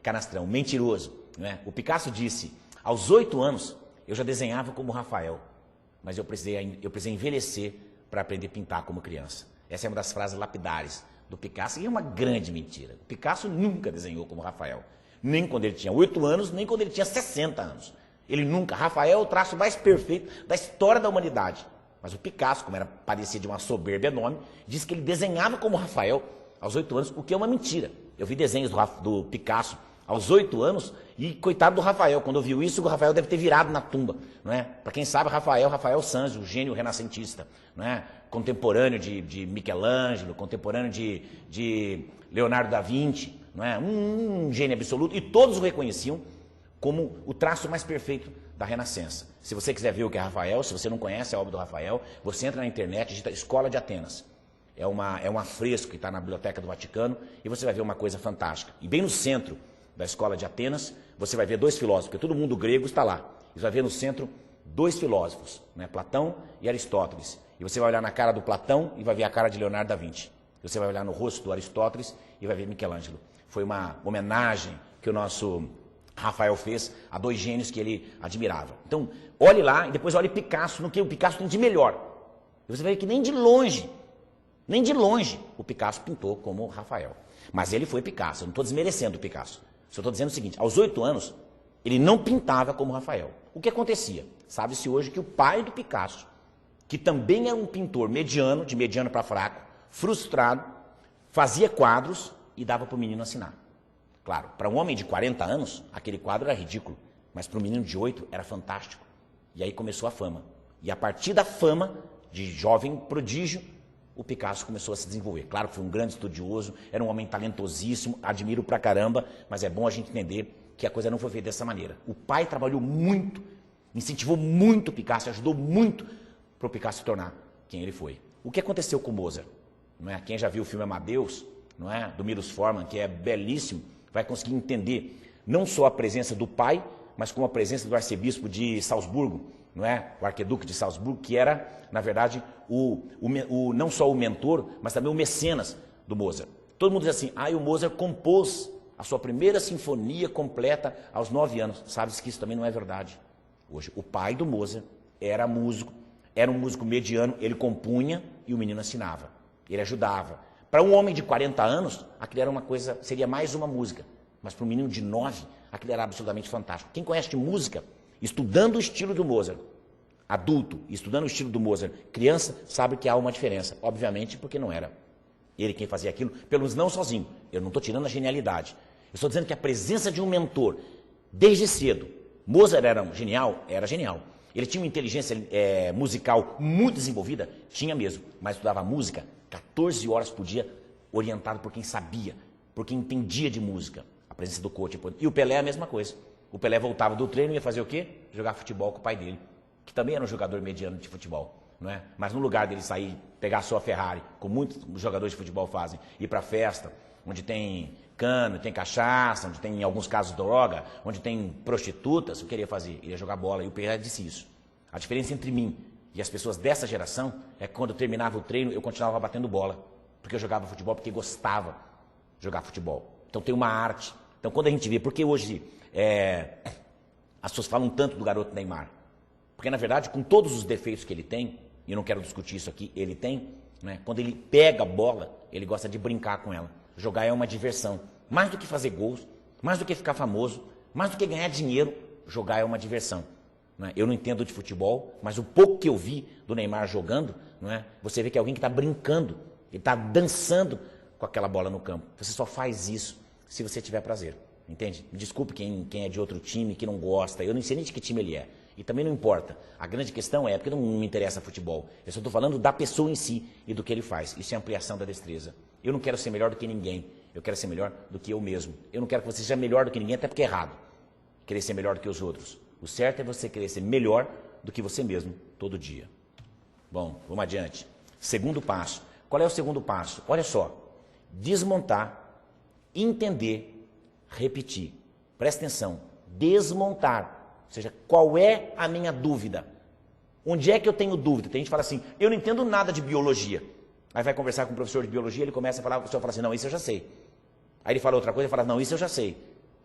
canastrão, mentiroso. Não é? O Picasso disse, aos 8 anos, eu já desenhava como Rafael, mas eu precisei envelhecer para aprender a pintar como criança. Essa é uma das frases lapidares do Picasso, e é uma grande mentira. O Picasso nunca desenhou como Rafael, nem quando ele tinha 8 anos, nem quando ele tinha 60 anos. Ele nunca. Rafael é o traço mais perfeito da história da humanidade. Mas o Picasso, como parecia de uma soberba enorme, disse que ele desenhava como Rafael aos 8 anos, o que é uma mentira. Eu vi desenhos do Picasso aos 8 anos e coitado do Rafael. Quando eu vi isso, o Rafael deve ter virado na tumba. Não é? Para quem sabe, Rafael Sanzio, o gênio renascentista, não é? Contemporâneo de Michelangelo, contemporâneo de Leonardo da Vinci, não é? Um gênio absoluto, e todos o reconheciam como o traço mais perfeito da Renascença. Se você quiser ver o que é Rafael, se você não conhece a obra do Rafael, você entra na internet, digita Escola de Atenas. É um afresco que está na Biblioteca do Vaticano e você vai ver uma coisa fantástica. E bem no centro da Escola de Atenas, você vai ver 2 filósofos, porque todo mundo grego está lá. Você vai ver no centro 2 filósofos, né? Platão e Aristóteles. E você vai olhar na cara do Platão e vai ver a cara de Leonardo da Vinci. Você vai olhar no rosto do Aristóteles e vai ver Michelangelo. Foi uma homenagem que o nosso Rafael fez a 2 gênios que ele admirava. Então, olhe lá e depois olhe Picasso, no que o Picasso tem de melhor. E você vai ver que nem de longe, o Picasso pintou como Rafael. Mas ele foi Picasso, eu não estou desmerecendo o Picasso. Só estou dizendo o seguinte, aos 8 anos, ele não pintava como Rafael. O que acontecia? Sabe-se hoje que o pai do Picasso, que também era um pintor mediano, de mediano para fraco, frustrado, fazia quadros e dava para o menino assinar. Claro, para um homem de 40 anos, aquele quadro era ridículo, mas para um menino de 8 era fantástico. E aí começou a fama. E a partir da fama, de jovem prodígio, o Picasso começou a se desenvolver. Claro que foi um grande estudioso, era um homem talentosíssimo, admiro pra caramba, mas é bom a gente entender que a coisa não foi feita dessa maneira. O pai trabalhou muito, incentivou muito o Picasso, ajudou muito para o Picasso se tornar quem ele foi. O que aconteceu com Mozart? Não é? Quem já viu o filme Amadeus, não é? Do Milos Forman, que é belíssimo, vai conseguir entender não só a presença do pai, mas como a presença do arcebispo de Salzburgo, não é? O arquiduque de Salzburgo, que era, na verdade, não só o mentor, mas também o mecenas do Mozart. Todo mundo diz assim, o Mozart compôs a sua primeira sinfonia completa aos 9 anos. Sabe-se que isso também não é verdade. Hoje, o pai do Mozart era um músico mediano, ele compunha e o menino assinava. Ele ajudava. Para um homem de 40 anos, aquilo era uma coisa, seria mais uma música. Mas para um menino de 9, aquilo era absolutamente fantástico. Quem conhece de música, estudando o estilo do Mozart, adulto, estudando o estilo do Mozart, criança, sabe que há uma diferença. Obviamente, porque não era ele quem fazia aquilo, pelo menos não sozinho. Eu não estou tirando a genialidade. Eu estou dizendo que a presença de um mentor, desde cedo, Mozart era genial? Era genial. Ele tinha uma inteligência musical muito desenvolvida? Tinha mesmo, mas estudava música 14 horas por dia, orientado por quem sabia, por quem entendia de música. A presença do coach. E o Pelé é a mesma coisa. O Pelé voltava do treino e ia fazer o quê? Jogar futebol com o pai dele, que também era um jogador mediano de futebol. Não é? Mas no lugar dele sair, pegar a sua Ferrari, como muitos jogadores de futebol fazem, ir para festa, onde tem cana, tem cachaça, onde tem, em alguns casos, droga, onde tem prostitutas, o que ele ia fazer? Ele ia jogar bola. E o Pelé disse isso. A diferença entre mim e as pessoas dessa geração é que quando eu terminava o treino, eu continuava batendo bola. Porque eu jogava futebol, porque gostava de jogar futebol. Então tem uma arte. Então quando a gente vê, porque hoje as pessoas falam tanto do garoto Neymar? Porque na verdade, com todos os defeitos que ele tem, e eu não quero discutir isso aqui, ele tem, né? Quando ele pega a bola, ele gosta de brincar com ela. Jogar é uma diversão. Mais do que fazer gols, mais do que ficar famoso, mais do que ganhar dinheiro, jogar é uma diversão. Não é? Eu não entendo de futebol, mas o pouco que eu vi do Neymar jogando, não é? Você vê que é alguém que está brincando, ele está dançando com aquela bola no campo. Você só faz isso se você tiver prazer, entende? Me desculpe quem é de outro time, que não gosta, eu não sei nem de que time ele é. E também não importa. A grande questão é, porque não me interessa futebol, eu só estou falando da pessoa em si e do que ele faz. Isso é ampliação da destreza. Eu não quero ser melhor do que ninguém, eu quero ser melhor do que eu mesmo. Eu não quero que você seja melhor do que ninguém, até porque é errado querer ser melhor do que os outros. O certo é você querer ser melhor do que você mesmo, todo dia. Bom, vamos adiante. Segundo passo. Qual é o segundo passo? Olha só. Desmontar, entender, repetir. Presta atenção. Desmontar. Ou seja, qual é a minha dúvida? Onde é que eu tenho dúvida? Tem gente que fala assim, eu não entendo nada de biologia. Aí vai conversar com o professor de biologia, ele começa a falar, o professor fala assim, não, isso eu já sei. Aí ele fala outra coisa, ele fala, não, isso eu já sei.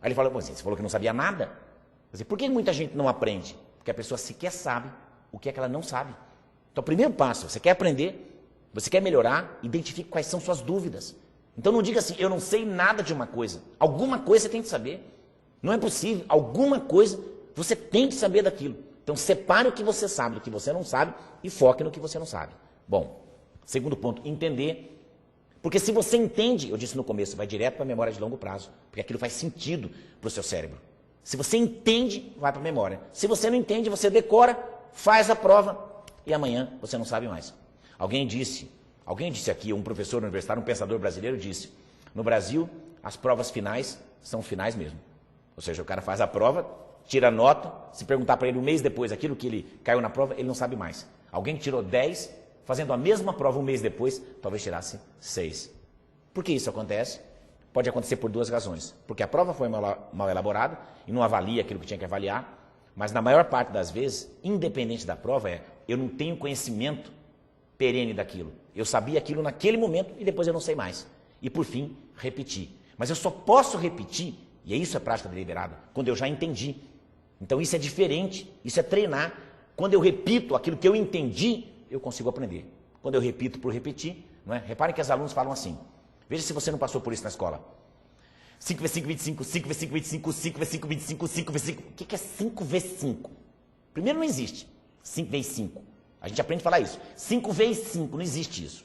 Aí ele fala, você falou que não sabia nada? Quer dizer, por que muita gente não aprende? Porque a pessoa sequer sabe o que é que ela não sabe. Então, o primeiro passo, você quer aprender, você quer melhorar, identifique quais são suas dúvidas. Então não diga assim, eu não sei nada de uma coisa. Alguma coisa você tem que saber. Não é possível, alguma coisa você tem que saber daquilo. Então separe o que você sabe do que você não sabe e foque no que você não sabe. Bom, segundo ponto, entender. Porque se você entende, eu disse no começo, vai direto para a memória de longo prazo. Porque aquilo faz sentido para o seu cérebro. Se você entende, vai para a memória. Se você não entende, você decora, faz a prova e amanhã você não sabe mais. Alguém disse aqui, um professor universitário, um pensador brasileiro disse, no Brasil, as provas finais são finais mesmo. Ou seja, o cara faz a prova, tira a nota, se perguntar para ele um mês depois aquilo que ele caiu na prova, ele não sabe mais. Alguém que tirou 10, fazendo a mesma prova um mês depois, talvez tirasse 6. Por que isso acontece? Pode acontecer por duas razões. Porque a prova foi mal elaborada e não avalia aquilo que tinha que avaliar, mas na maior parte das vezes, independente da prova, eu não tenho conhecimento perene daquilo. Eu sabia aquilo naquele momento e depois eu não sei mais. E por fim, repetir. Mas eu só posso repetir, e isso é prática deliberada, quando eu já entendi. Então isso é diferente, isso é treinar. Quando eu repito aquilo que eu entendi, eu consigo aprender. Quando eu repito por repetir, não é? Reparem que os alunos falam assim. Veja se você não passou por isso na escola. 5 vezes 5, 25, 5 vezes 5, 25, 5 vezes 5, 25, 5 vezes 5. O que é 5 vezes 5? Primeiro não existe. 5 vezes 5. A gente aprende a falar isso. 5 vezes 5, não existe isso.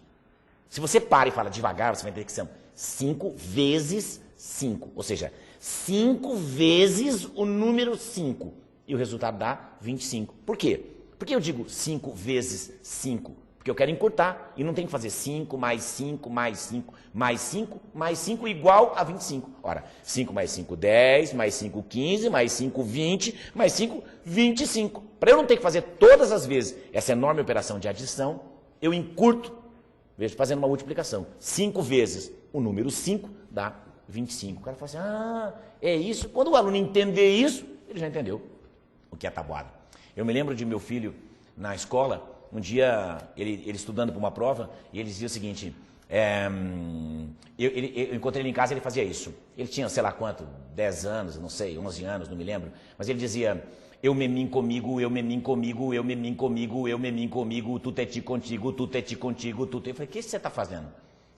Se você para e fala devagar, você vai entender que são 5 vezes 5. Ou seja, 5 vezes o número 5. E o resultado dá 25. Por quê? Por que eu digo 5 vezes 5? Porque eu quero encurtar e não tem que fazer 5 mais 5 mais 5 mais 5 mais 5 igual a 25. Ora, 5 mais 5, 10, mais 5, 15, mais 5, 20, mais 5, 25. Para eu não ter que fazer todas as vezes essa enorme operação de adição, eu encurto, vejo fazendo uma multiplicação. 5 vezes o número 5 dá 25. O cara fala assim, ah, é isso. Quando o aluno entender isso, ele já entendeu o que é tabuada. Eu me lembro de meu filho na escola, um dia ele estudando para uma prova, e ele dizia o seguinte, eu encontrei ele em casa, ele fazia isso. Ele tinha, sei lá quanto, 10 anos, não sei, 11 anos, não me lembro, mas ele dizia, eu memim comigo, eu memim comigo, eu memim comigo, eu memim comigo, tu te ti contigo, tu te ti contigo, tu te... Eu falei, o que você está fazendo?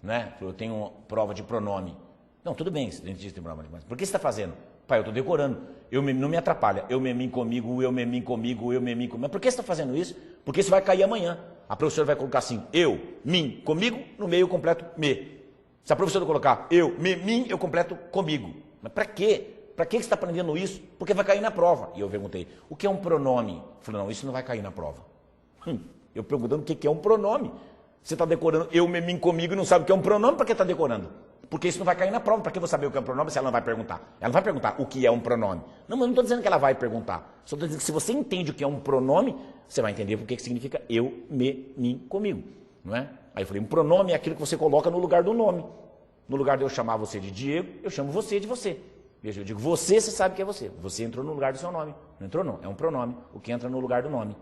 né? Eu tenho prova de pronome. Não, tudo bem, esse dentista tem prova, mas por que você está fazendo? Pai, eu estou decorando. Não me atrapalha. Eu, me, mim, comigo, eu, me, mim, comigo, eu, me, mim, comigo. Mas por que você está fazendo isso? Porque isso vai cair amanhã. A professora vai colocar assim, eu, mim, comigo, no meio eu completo me. Se a professora colocar eu, me, mim, eu completo comigo. Mas para quê? Para que você está aprendendo isso? Porque vai cair na prova. E eu perguntei, o que é um pronome? Eu falei, não, isso não vai cair na prova. Eu perguntando o que é um pronome. Você está decorando eu, me, mim, comigo e não sabe o que é um pronome, para que está decorando? Porque isso não vai cair na prova. Para que eu vou saber o que é um pronome se ela não vai perguntar? Ela não vai perguntar o que é um pronome. Não, mas eu não estou dizendo que ela vai perguntar. Só estou dizendo que se você entende o que é um pronome, você vai entender o que significa eu, me, mim, comigo. Não é? Aí eu falei, um pronome é aquilo que você coloca no lugar do nome. No lugar de eu chamar você de Diego, eu chamo você de você. Veja, eu digo você, você sabe que é você. Você entrou no lugar do seu nome. Não entrou não, é um pronome. O que entra no lugar do nome.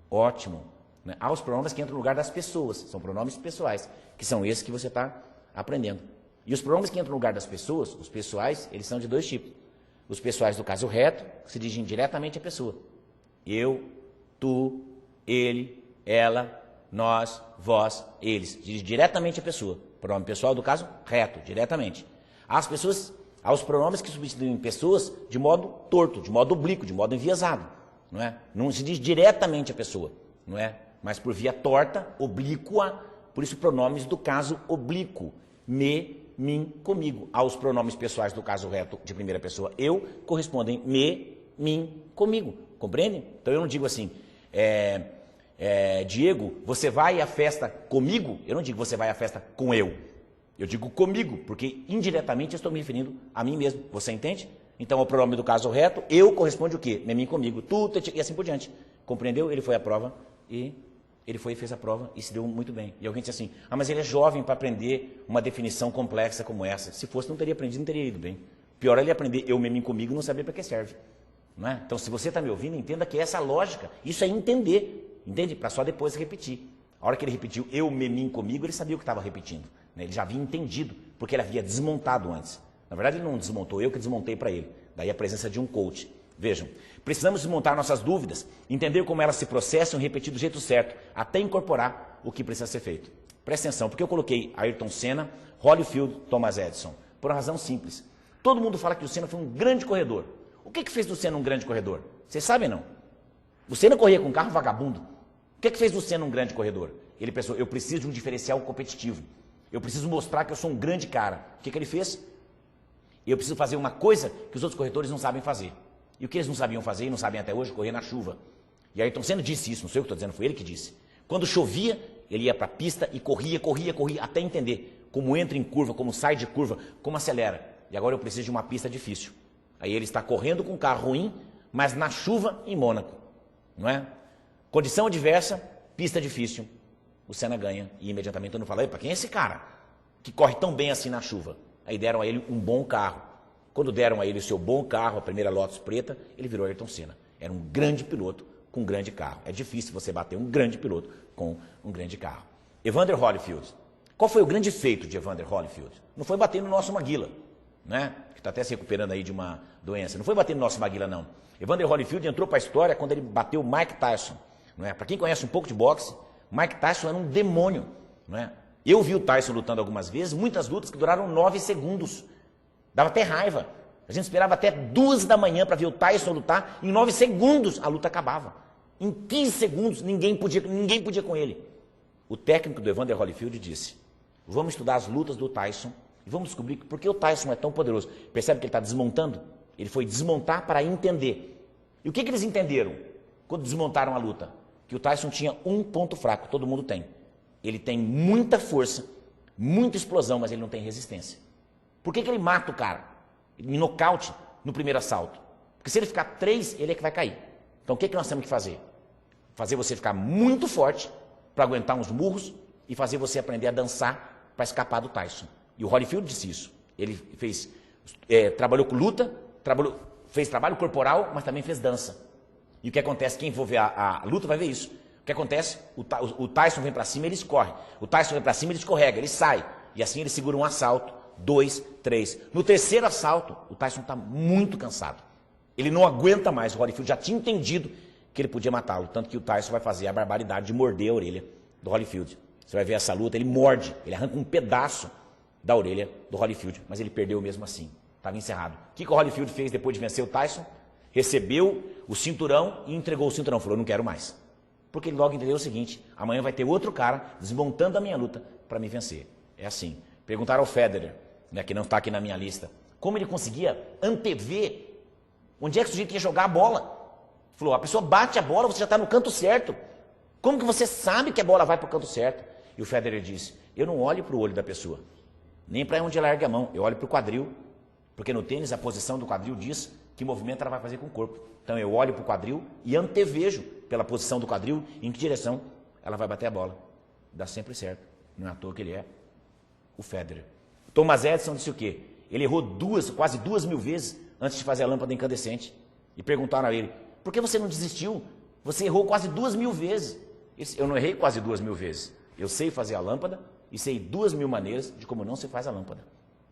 Ótimo. Né? Há os pronomes que entram no lugar das pessoas. São pronomes pessoais, que são esses que você está aprendendo. E os pronomes que entram no lugar das pessoas, os pessoais, eles são de dois tipos. Os pessoais do caso reto, que se dirigem diretamente à pessoa. Eu, tu, ele, ela, nós, vós, eles. Dirigem diretamente à pessoa. Pronome pessoal do caso reto, diretamente. Há os pronomes que substituem pessoas de modo torto, de modo oblíquo, de modo enviesado. Não é? Não se diz diretamente à pessoa, não é? Mas por via torta, oblíqua, por isso pronomes do caso oblíquo. Me, mim, comigo. Aos pronomes pessoais do caso reto de primeira pessoa, eu, correspondem me, mim, comigo. Compreende? Então eu não digo assim, Diego, você vai à festa comigo? Eu não digo você vai à festa com eu. Eu digo comigo, porque indiretamente eu estou me referindo a mim mesmo. Você entende? Então o pronome do caso reto, eu corresponde o quê? Me, mim, comigo. Tu, e assim por diante. Compreendeu? Ele foi à prova e... Ele foi e fez a prova e se deu muito bem. E alguém disse assim, mas ele é jovem para aprender uma definição complexa como essa. Se fosse, não teria aprendido, não teria ido bem. Pior é ele aprender eu, me, mim, comigo e não saber para que serve. Não é? Então, se você está me ouvindo, entenda que essa lógica, isso é entender. Entende? Para só depois repetir. A hora que ele repetiu eu, me, mim, comigo, ele sabia o que estava repetindo. Né? Ele já havia entendido, porque ele havia desmontado antes. Na verdade, ele não desmontou, eu que desmontei para ele. Daí a presença de um coach. Vejam, precisamos desmontar nossas dúvidas, entender como elas se processam e repetir do jeito certo, até incorporar o que precisa ser feito. Presta atenção, porque eu coloquei Ayrton Senna, Holyfield, Thomas Edison. Por uma razão simples. Todo mundo fala que o Senna foi um grande corredor. O que fez do Senna um grande corredor? Vocês sabem não? O Senna corria com um carro vagabundo. O que fez do Senna um grande corredor? Ele pensou, eu preciso de um diferencial competitivo. Eu preciso mostrar que eu sou um grande cara. O que ele fez? Eu preciso fazer uma coisa que os outros corredores não sabem fazer. E o que eles não sabiam fazer e não sabem até hoje, correr na chuva. E Ayrton Senna disse isso, não sei o que estou dizendo, foi ele que disse. Quando chovia, ele ia para a pista e corria, até entender como entra em curva, como sai de curva, como acelera. E agora eu preciso de uma pista difícil. Aí ele está correndo com um carro ruim, mas na chuva em Mônaco. Não é? Condição adversa, pista difícil. O Senna ganha e imediatamente todo mundo fala, para quem é esse cara que corre tão bem assim na chuva? Aí deram a ele um bom carro. Quando deram a ele o seu bom carro, a primeira Lotus preta, ele virou Ayrton Senna. Era um grande piloto com um grande carro. É difícil você bater um grande piloto com um grande carro. Evander Holyfield. Qual foi o grande feito de Evander Holyfield? Não foi bater no nosso Maguila, né? Que está até se recuperando aí de uma doença. Não foi bater no nosso Maguila, não. Evander Holyfield entrou para a história quando ele bateu Mike Tyson. Não é? Para quem conhece um pouco de boxe, Mike Tyson era um demônio. Não é? Eu vi o Tyson lutando algumas vezes, muitas lutas que duraram 9 segundos. Dava até raiva. A gente esperava até 2 da manhã para ver o Tyson lutar. Em 9 segundos a luta acabava. Em 15 segundos ninguém podia com ele. O técnico do Evander Holyfield disse, vamos estudar as lutas do Tyson e vamos descobrir por que o Tyson é tão poderoso. Percebe que ele está desmontando? Ele foi desmontar para entender. E o que eles entenderam quando desmontaram a luta? Que o Tyson tinha um ponto fraco, todo mundo tem. Ele tem muita força, muita explosão, mas ele não tem resistência. Por que ele mata o cara? Em nocaute no primeiro assalto. Porque se ele ficar 3, ele é que vai cair. Então o que nós temos que fazer? Fazer você ficar muito forte para aguentar uns murros e fazer você aprender a dançar para escapar do Tyson. E o Holyfield disse isso. Ele fez, trabalhou com luta, fez trabalho corporal, mas também fez dança. E o que acontece? Quem for ver a luta vai ver isso. O que acontece? O Tyson vem para cima, ele escorre. O Tyson vem para cima, ele escorrega, ele sai. E assim ele segura um assalto. 2, 3. No terceiro assalto, o Tyson está muito cansado. Ele não aguenta mais. O Holyfield já tinha entendido que ele podia matá-lo. Tanto que o Tyson vai fazer a barbaridade de morder a orelha do Holyfield. Você vai ver essa luta, ele morde, ele arranca um pedaço da orelha do Holyfield, mas ele perdeu mesmo assim, estava encerrado. O que o Holyfield fez depois de vencer o Tyson? Recebeu o cinturão e entregou o cinturão, falou, não quero mais. Porque ele logo entendeu o seguinte, amanhã vai ter outro cara desmontando a minha luta para me vencer. É assim. Perguntaram ao Federer, né, que não está aqui na minha lista, como ele conseguia antever onde é que o sujeito ia jogar a bola. Falou, a pessoa bate a bola, você já está no canto certo. Como que você sabe que a bola vai para o canto certo? E o Federer disse, eu não olho para o olho da pessoa, nem para onde ela ergue a mão, eu olho para o quadril, porque no tênis a posição do quadril diz que movimento ela vai fazer com o corpo. Então eu olho para o quadril e antevejo pela posição do quadril em que direção ela vai bater a bola. Dá sempre certo. Não é à toa que ele é o Federer. Thomas Edison disse o quê? Ele errou quase 2.000 vezes antes de fazer a lâmpada incandescente. E perguntaram a ele, por que você não desistiu? Você errou quase 2.000 vezes. Eu não errei quase 2.000 vezes. Eu sei fazer a lâmpada e sei 2.000 maneiras de como não se faz a lâmpada.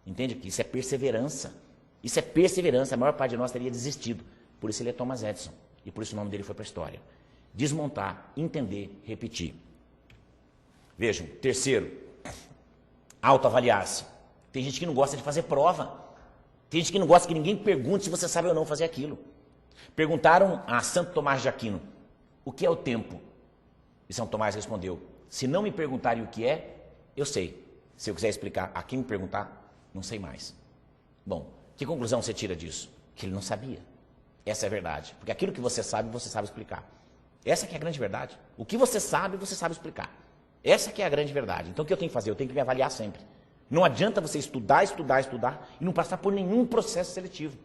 Entende que isso é perseverança. Isso é perseverança. A maior parte de nós teria desistido. Por isso ele é Thomas Edison. E por isso o nome dele foi para a história. Desmontar, entender, repetir. Vejam, terceiro, autoavaliar-se. Tem gente que não gosta de fazer prova. Tem gente que não gosta que ninguém pergunte se você sabe ou não fazer aquilo. Perguntaram a Santo Tomás de Aquino, o que é o tempo? E São Tomás respondeu, se não me perguntarem o que é, eu sei. Se eu quiser explicar a quem me perguntar, não sei mais. Bom, que conclusão você tira disso? Que ele não sabia. Essa é a verdade. Porque aquilo que você sabe explicar. Essa que é a grande verdade. O que você sabe explicar. Essa que é a grande verdade. Então o que eu tenho que fazer? Eu tenho que me avaliar sempre. Não adianta você estudar e não passar por nenhum processo seletivo.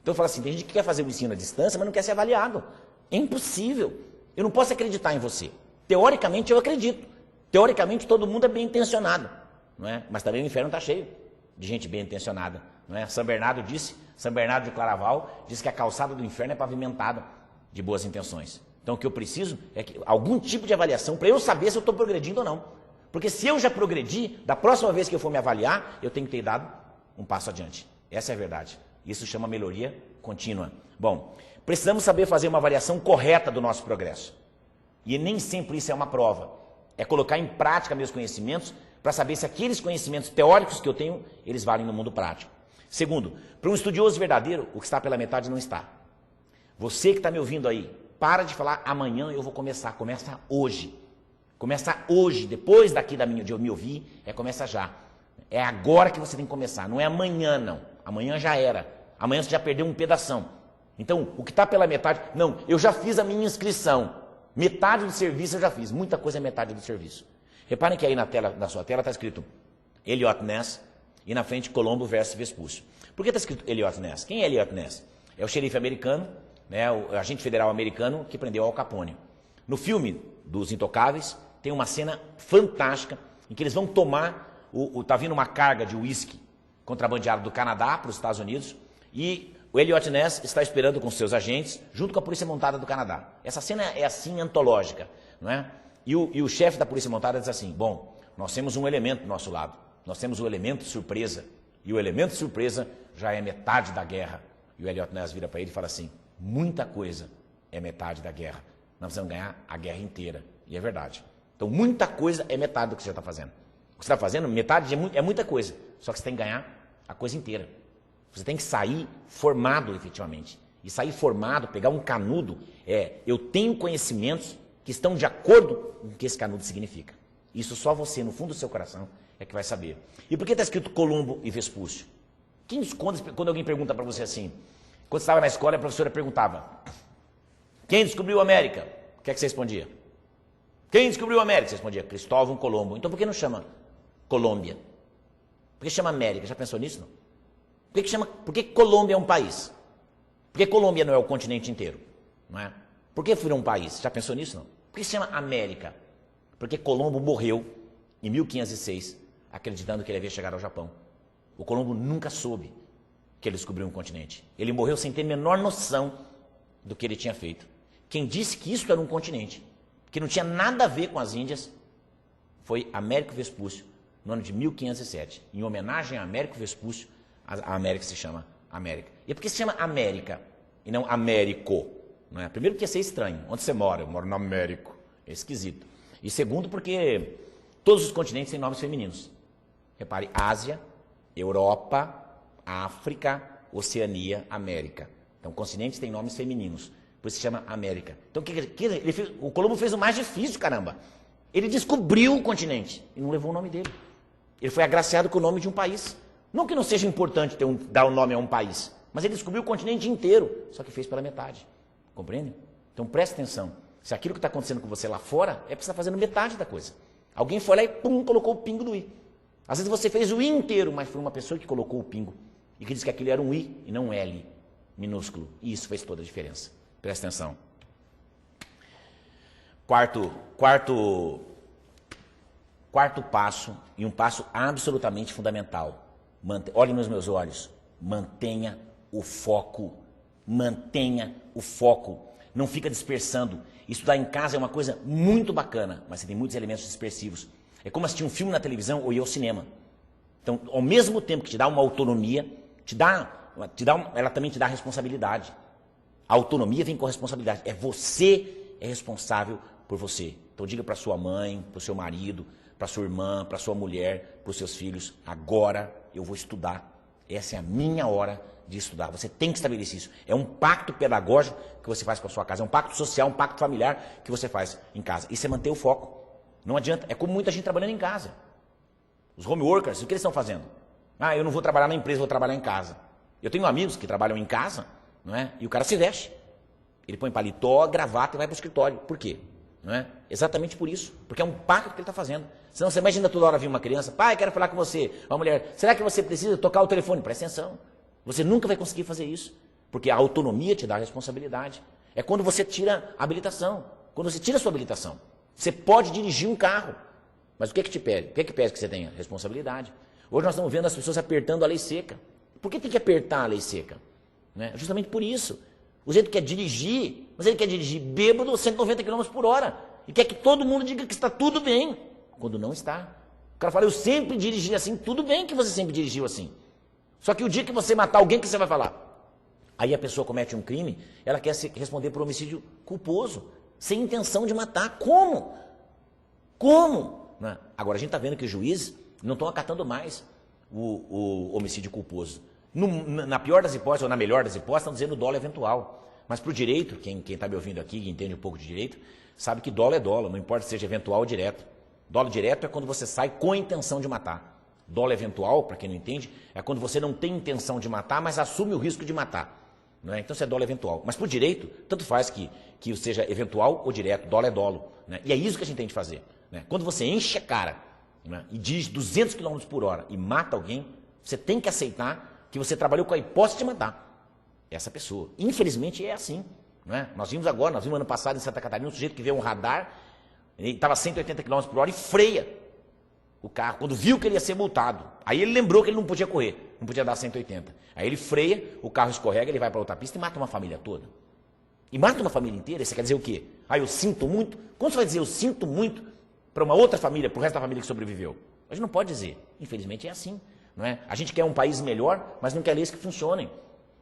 Então eu falo assim, tem gente que quer fazer o ensino à distância, mas não quer ser avaliado. É impossível. Eu não posso acreditar em você. Teoricamente eu acredito. Teoricamente todo mundo é bem intencionado. Não é? Mas também o inferno está cheio de gente bem intencionada. Não é? São Bernardo de Claraval, disse que a calçada do inferno é pavimentada de boas intenções. Então o que eu preciso é que algum tipo de avaliação para eu saber se eu estou progredindo ou não. Porque se eu já progredi, da próxima vez que eu for me avaliar, eu tenho que ter dado um passo adiante. Essa é a verdade. Isso chama melhoria contínua. Bom, precisamos saber fazer uma avaliação correta do nosso progresso. E nem sempre isso é uma prova. É colocar em prática meus conhecimentos para saber se aqueles conhecimentos teóricos que eu tenho, eles valem no mundo prático. Segundo, para um estudioso verdadeiro, o que está pela metade não está. Você que está me ouvindo aí, para de falar amanhã eu vou começar. Começa hoje. Começa hoje, depois daqui de eu me ouvir, começa já. É agora que você tem que começar, não é amanhã não. Amanhã já era. Amanhã você já perdeu um pedação. Então, o que está pela metade, não, eu já fiz a minha inscrição. Metade do serviço eu já fiz. Muita coisa é metade do serviço. Reparem que aí na sua tela está escrito Eliot Ness e na frente Colombo versus Vespúcio. Por que está escrito Eliot Ness? Quem é Eliot Ness? É o xerife americano, né, o agente federal americano que prendeu Al Capone. No filme dos Intocáveis, tem uma cena fantástica em que eles vão tomar, tá vindo uma carga de uísque contrabandeado do Canadá para os Estados Unidos e o Eliot Ness está esperando com seus agentes junto com a Polícia Montada do Canadá. Essa cena é assim antológica, não é? E o chefe da Polícia Montada diz assim, bom, nós temos um elemento do nosso lado, nós temos o elemento surpresa e o elemento surpresa já é metade da guerra. E o Eliot Ness vira para ele e fala assim, muita coisa é metade da guerra, nós precisamos ganhar a guerra inteira. E é verdade. Então, muita coisa é metade do que você está fazendo. O que você está fazendo, metade é muita coisa. Só que você tem que ganhar a coisa inteira. Você tem que sair formado, efetivamente. E sair formado, pegar um canudo, eu tenho conhecimentos que estão de acordo com o que esse canudo significa. Isso só você, no fundo do seu coração, é que vai saber. E por que está escrito Colombo e Vespúcio? Quando alguém pergunta para você assim, quando você estava na escola, a professora perguntava, quem descobriu a América? O que é que você respondia? Quem descobriu a América? Você respondia, Cristóvão Colombo. Então por que não chama Colômbia? Por que chama América? Já pensou nisso? Não? Por que Colômbia é um país? Por que Colômbia não é o continente inteiro? Não é? Por que virou um país? Já pensou nisso? Não? Por que se chama América? Porque Colombo morreu em 1506, acreditando que ele havia chegado ao Japão. O Colombo nunca soube que ele descobriu um continente. Ele morreu sem ter a menor noção do que ele tinha feito. Quem disse que isso era um continente, que não tinha nada a ver com as Índias, foi Américo Vespúcio, no ano de 1507. Em homenagem a Américo Vespúcio, a América se chama América. E por que se chama América e não Américo? Não é? Primeiro porque ia ser estranho. Onde você mora? Eu moro no Américo. É esquisito. E segundo porque Todos os continentes têm nomes femininos. Repare, Ásia, Europa, África, Oceania, América. Então, continentes têm nomes femininos. Por isso se chama América. Então, o Colombo fez o mais difícil, caramba. Ele descobriu o continente e não levou o nome dele. Ele foi agraciado com o nome de um país. Não que não seja importante dar o nome a um país, mas ele descobriu o continente inteiro, só que fez pela metade. Compreende? Então, preste atenção. Se aquilo que está acontecendo com você lá fora, é porque você está fazendo metade da coisa. Alguém foi lá e pum, colocou o pingo do i. Às vezes você fez o i inteiro, mas foi uma pessoa que colocou o pingo e que disse que aquilo era um i e não um L minúsculo. E isso fez toda a diferença. Preste atenção. Quarto passo, e um passo absolutamente fundamental. Olhe nos meus olhos. Mantenha o foco. Mantenha o foco. Não fica dispersando. Estudar em casa é uma coisa muito bacana, mas você tem muitos elementos dispersivos. É como assistir um filme na televisão ou ir ao cinema. Então, ao mesmo tempo que te dá uma autonomia, ela também te dá responsabilidade. A autonomia vem com a responsabilidade. Você é responsável por você. Então diga para sua mãe, para o seu marido, para sua irmã, para sua mulher, para os seus filhos, agora eu vou estudar. Essa é a minha hora de estudar. Você tem que estabelecer isso. É um pacto pedagógico que você faz com a sua casa. É um pacto social, um pacto familiar que você faz em casa. Isso é manter o foco. Não adianta. É como muita gente trabalhando em casa. Os home workers, o que eles estão fazendo? Ah, eu não vou trabalhar na empresa, vou trabalhar em casa. Eu tenho amigos que trabalham em casa, não é? E o cara se veste. Ele põe paletó, gravata e vai para o escritório. Por quê? Não é? Exatamente por isso. Porque é um pacto que ele está fazendo. Senão você imagina toda hora vir uma criança, pai, quero falar com você. Uma mulher, será que você precisa tocar o telefone? Presta atenção. Você nunca vai conseguir fazer isso. Porque a autonomia te dá a responsabilidade. É quando você tira a habilitação. Quando você tira a sua habilitação. Você pode dirigir um carro. Mas o que é que te pede? O que é que pede que você tenha? Responsabilidade. Hoje nós estamos vendo as pessoas apertando a lei seca. Por que tem que apertar a lei seca? Né? Justamente por isso. O jeito quer dirigir, mas ele quer dirigir bêbado 190 km por hora. E quer que todo mundo diga que está tudo bem, quando não está. O cara fala, eu sempre dirigi assim, tudo bem que você sempre dirigiu assim. Só que o dia que você matar alguém, o que você vai falar? Aí a pessoa comete um crime, ela quer responder por homicídio culposo, sem intenção de matar. Como? Como? Né? Agora a gente está vendo que os juízes não estão acatando mais o homicídio culposo. Na pior das hipóteses ou na melhor das hipóteses, estão dizendo dolo eventual. Mas para o direito, quem está me ouvindo aqui, que entende um pouco de direito, sabe que dolo é dolo, não importa se seja eventual ou direto. Dolo direto é quando você sai com a intenção de matar. Dolo eventual, para quem não entende, é quando você não tem intenção de matar, mas assume o risco de matar. Não é? Então isso é dolo eventual. Mas para o direito, tanto faz que seja eventual ou direto, dolo é dolo. Né? E é isso que a gente tem de fazer. Né? Quando você enche a cara, né, e dirige 200 km por hora e mata alguém, você tem que aceitar que você trabalhou com a hipótese de matar essa pessoa. Infelizmente é assim. Não é? Nós vimos ano passado em Santa Catarina, um sujeito que vê um radar, ele estava a 180 km por hora e freia o carro, quando viu que ele ia ser multado. Aí ele lembrou que ele não podia correr, não podia dar 180. Aí ele freia, o carro escorrega, ele vai para outra pista e mata uma família toda. E mata uma família inteira, isso quer dizer o quê? Ah, eu sinto muito? Como você vai dizer eu sinto muito para uma outra família, para o resto da família que sobreviveu? A gente não pode dizer. Infelizmente é assim. Não é? A gente quer um país melhor, mas não quer leis que funcionem.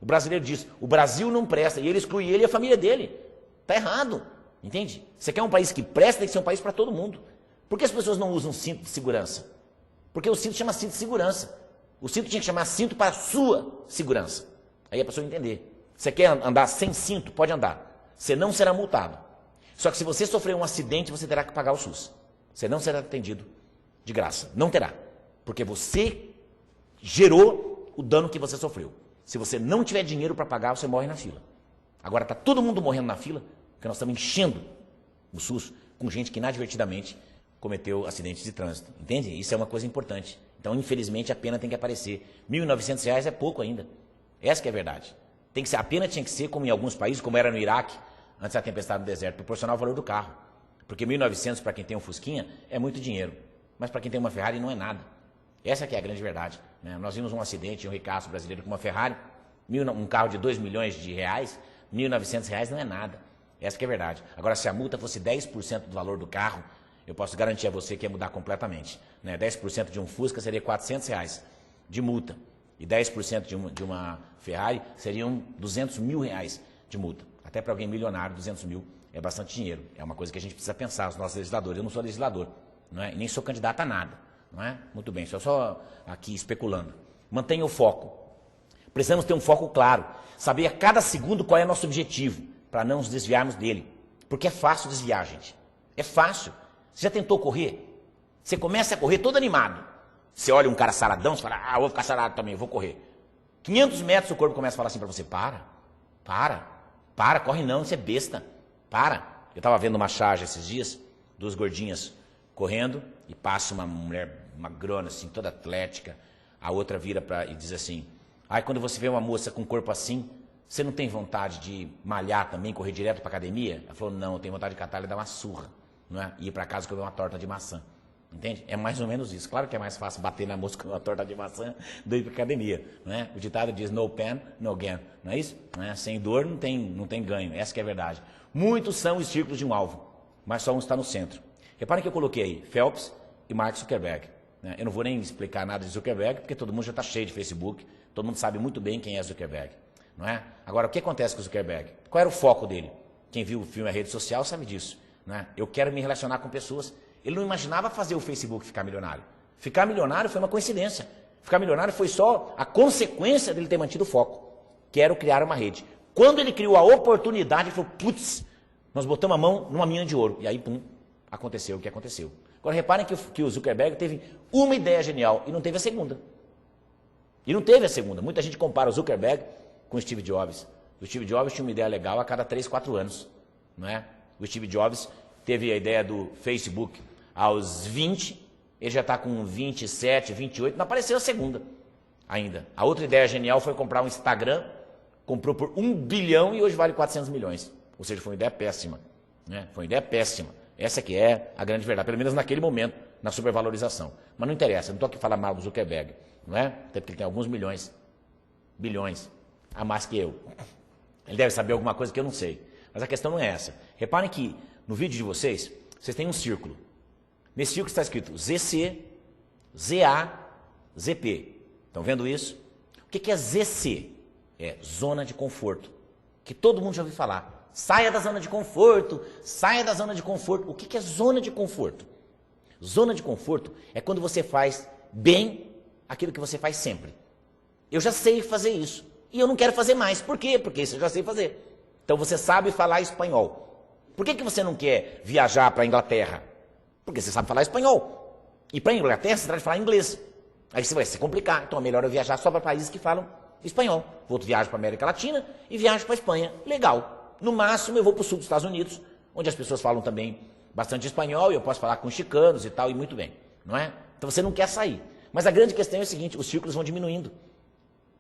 O brasileiro diz, o Brasil não presta, e ele exclui ele e a família dele. Está errado, entende? Você quer um país que presta, tem que ser um país para todo mundo. Por que as pessoas não usam cinto de segurança? Porque o cinto chama cinto de segurança. O cinto tinha que chamar cinto para a sua segurança. Aí a pessoa entender. Você quer andar sem cinto? Pode andar. Você não será multado. Só que se você sofrer um acidente, você terá que pagar o SUS. Você não será atendido de graça. Não terá. Porque você gerou o dano que você sofreu. Se você não tiver dinheiro para pagar, você morre na fila. Agora está todo mundo morrendo na fila, porque nós estamos enchendo o SUS com gente que inadvertidamente cometeu acidentes de trânsito. Entende? Isso é uma coisa importante. Então, infelizmente, a pena tem que aparecer. R$ 1.900 é pouco ainda. Essa que é a verdade. Tem que ser, a pena tinha que ser, como em alguns países, como era no Iraque, antes da tempestade no deserto, proporcional ao valor do carro. Porque 1.900 para quem tem um Fusquinha é muito dinheiro. Mas para quem tem uma Ferrari não é nada. Essa que é a grande verdade. Né? Nós vimos um acidente, um ricaço brasileiro com uma Ferrari, um carro de R$ 2 milhões, R$ 1.900 não é nada. Essa que é a verdade. Agora, se a multa fosse 10% do valor do carro, eu posso garantir a você que ia mudar completamente. Né? 10% de um Fusca seria R$ 400 de multa. E 10% de uma Ferrari seriam R$ 200 mil de multa. Até para alguém milionário, 200 mil é bastante dinheiro. É uma coisa que a gente precisa pensar, os nossos legisladores. Eu não sou legislador, não é? E nem sou candidato a nada, não é? Muito bem, estou só aqui especulando. Mantenha o foco. Precisamos ter um foco claro, saber a cada segundo qual é o nosso objetivo, para não nos desviarmos dele. Porque é fácil desviar, gente. É fácil. Você já tentou correr? Você começa a correr todo animado. Você olha um cara saradão, você fala, vou ficar sarado também, vou correr. 500 metros o corpo começa a falar assim para você, para, corre não, você é besta, para. Eu estava vendo uma charge esses dias, 2 gordinhas correndo, e passa uma mulher magrona, assim, toda atlética, a outra vira e diz assim, quando você vê uma moça com um corpo assim, você não tem vontade de malhar também, correr direto para academia? Ela falou, não, eu tenho vontade de catar e dar uma surra, não é? E ir para casa comer uma torta de maçã. Entende? É mais ou menos isso. Claro que é mais fácil bater na moça com uma torta de maçã do que ir para academia. Não é? O ditado diz, no pain, no gain. Não é isso? Não é? Sem dor não tem ganho. Essa que é a verdade. Muitos são os círculos de um alvo, mas só um está no centro. Reparem que eu coloquei aí, Phelps e Mark Zuckerberg. Né? Eu não vou nem explicar nada de Zuckerberg, porque todo mundo já está cheio de Facebook. Todo mundo sabe muito bem quem é Zuckerberg. Não é? Agora, o que acontece com o Zuckerberg? Qual era o foco dele? Quem viu o filme A Rede Social sabe disso. Não é? Eu quero me relacionar com pessoas. Ele não imaginava fazer o Facebook ficar milionário. Ficar milionário foi uma coincidência. Ficar milionário foi só a consequência dele ter mantido o foco. Quero criar uma rede. Quando ele criou a oportunidade, ele falou, putz, nós botamos a mão numa mina de ouro. E aí, pum, aconteceu o que aconteceu. Agora, reparem que o Zuckerberg teve uma ideia genial e não teve a segunda. Muita gente compara o Zuckerberg com o Steve Jobs. O Steve Jobs tinha uma ideia legal a cada 3, 4 anos. Não é? O Steve Jobs teve a ideia do Facebook aos 20, ele já está com 27, 28, não apareceu a segunda ainda. A outra ideia genial foi comprar um Instagram, comprou por 1 bilhão e hoje vale 400 milhões. Ou seja, foi uma ideia péssima. Né? Foi uma ideia péssima. Essa que é a grande verdade, pelo menos naquele momento, na supervalorização. Mas não interessa, não estou aqui falando mal do Zuckerberg, não é? Até porque ele tem alguns milhões, bilhões, a mais que eu. Ele deve saber alguma coisa que eu não sei. Mas a questão não é essa. Reparem que no vídeo de vocês têm um círculo. Nesse círculo está escrito ZC, ZA, ZP. Estão vendo isso? O que é ZC? É zona de conforto. Que todo mundo já ouviu falar. Saia da zona de conforto, saia da zona de conforto. O que é zona de conforto? Zona de conforto é quando você faz bem aquilo que você faz sempre. Eu já sei fazer isso. E eu não quero fazer mais. Por quê? Porque isso eu já sei fazer. Então você sabe falar espanhol. Por que você não quer viajar para a Inglaterra? Porque você sabe falar espanhol. E para a Inglaterra você terá de falar inglês. Aí você vai se complicar. Então é melhor eu viajar só para países que falam espanhol. Vou viajar para a América Latina e viajo para a Espanha. Legal. No máximo eu vou para o sul dos Estados Unidos, onde as pessoas falam também bastante espanhol e eu posso falar com chicanos e tal, e muito bem. Não é? Então você não quer sair. Mas a grande questão é o seguinte, os círculos vão diminuindo.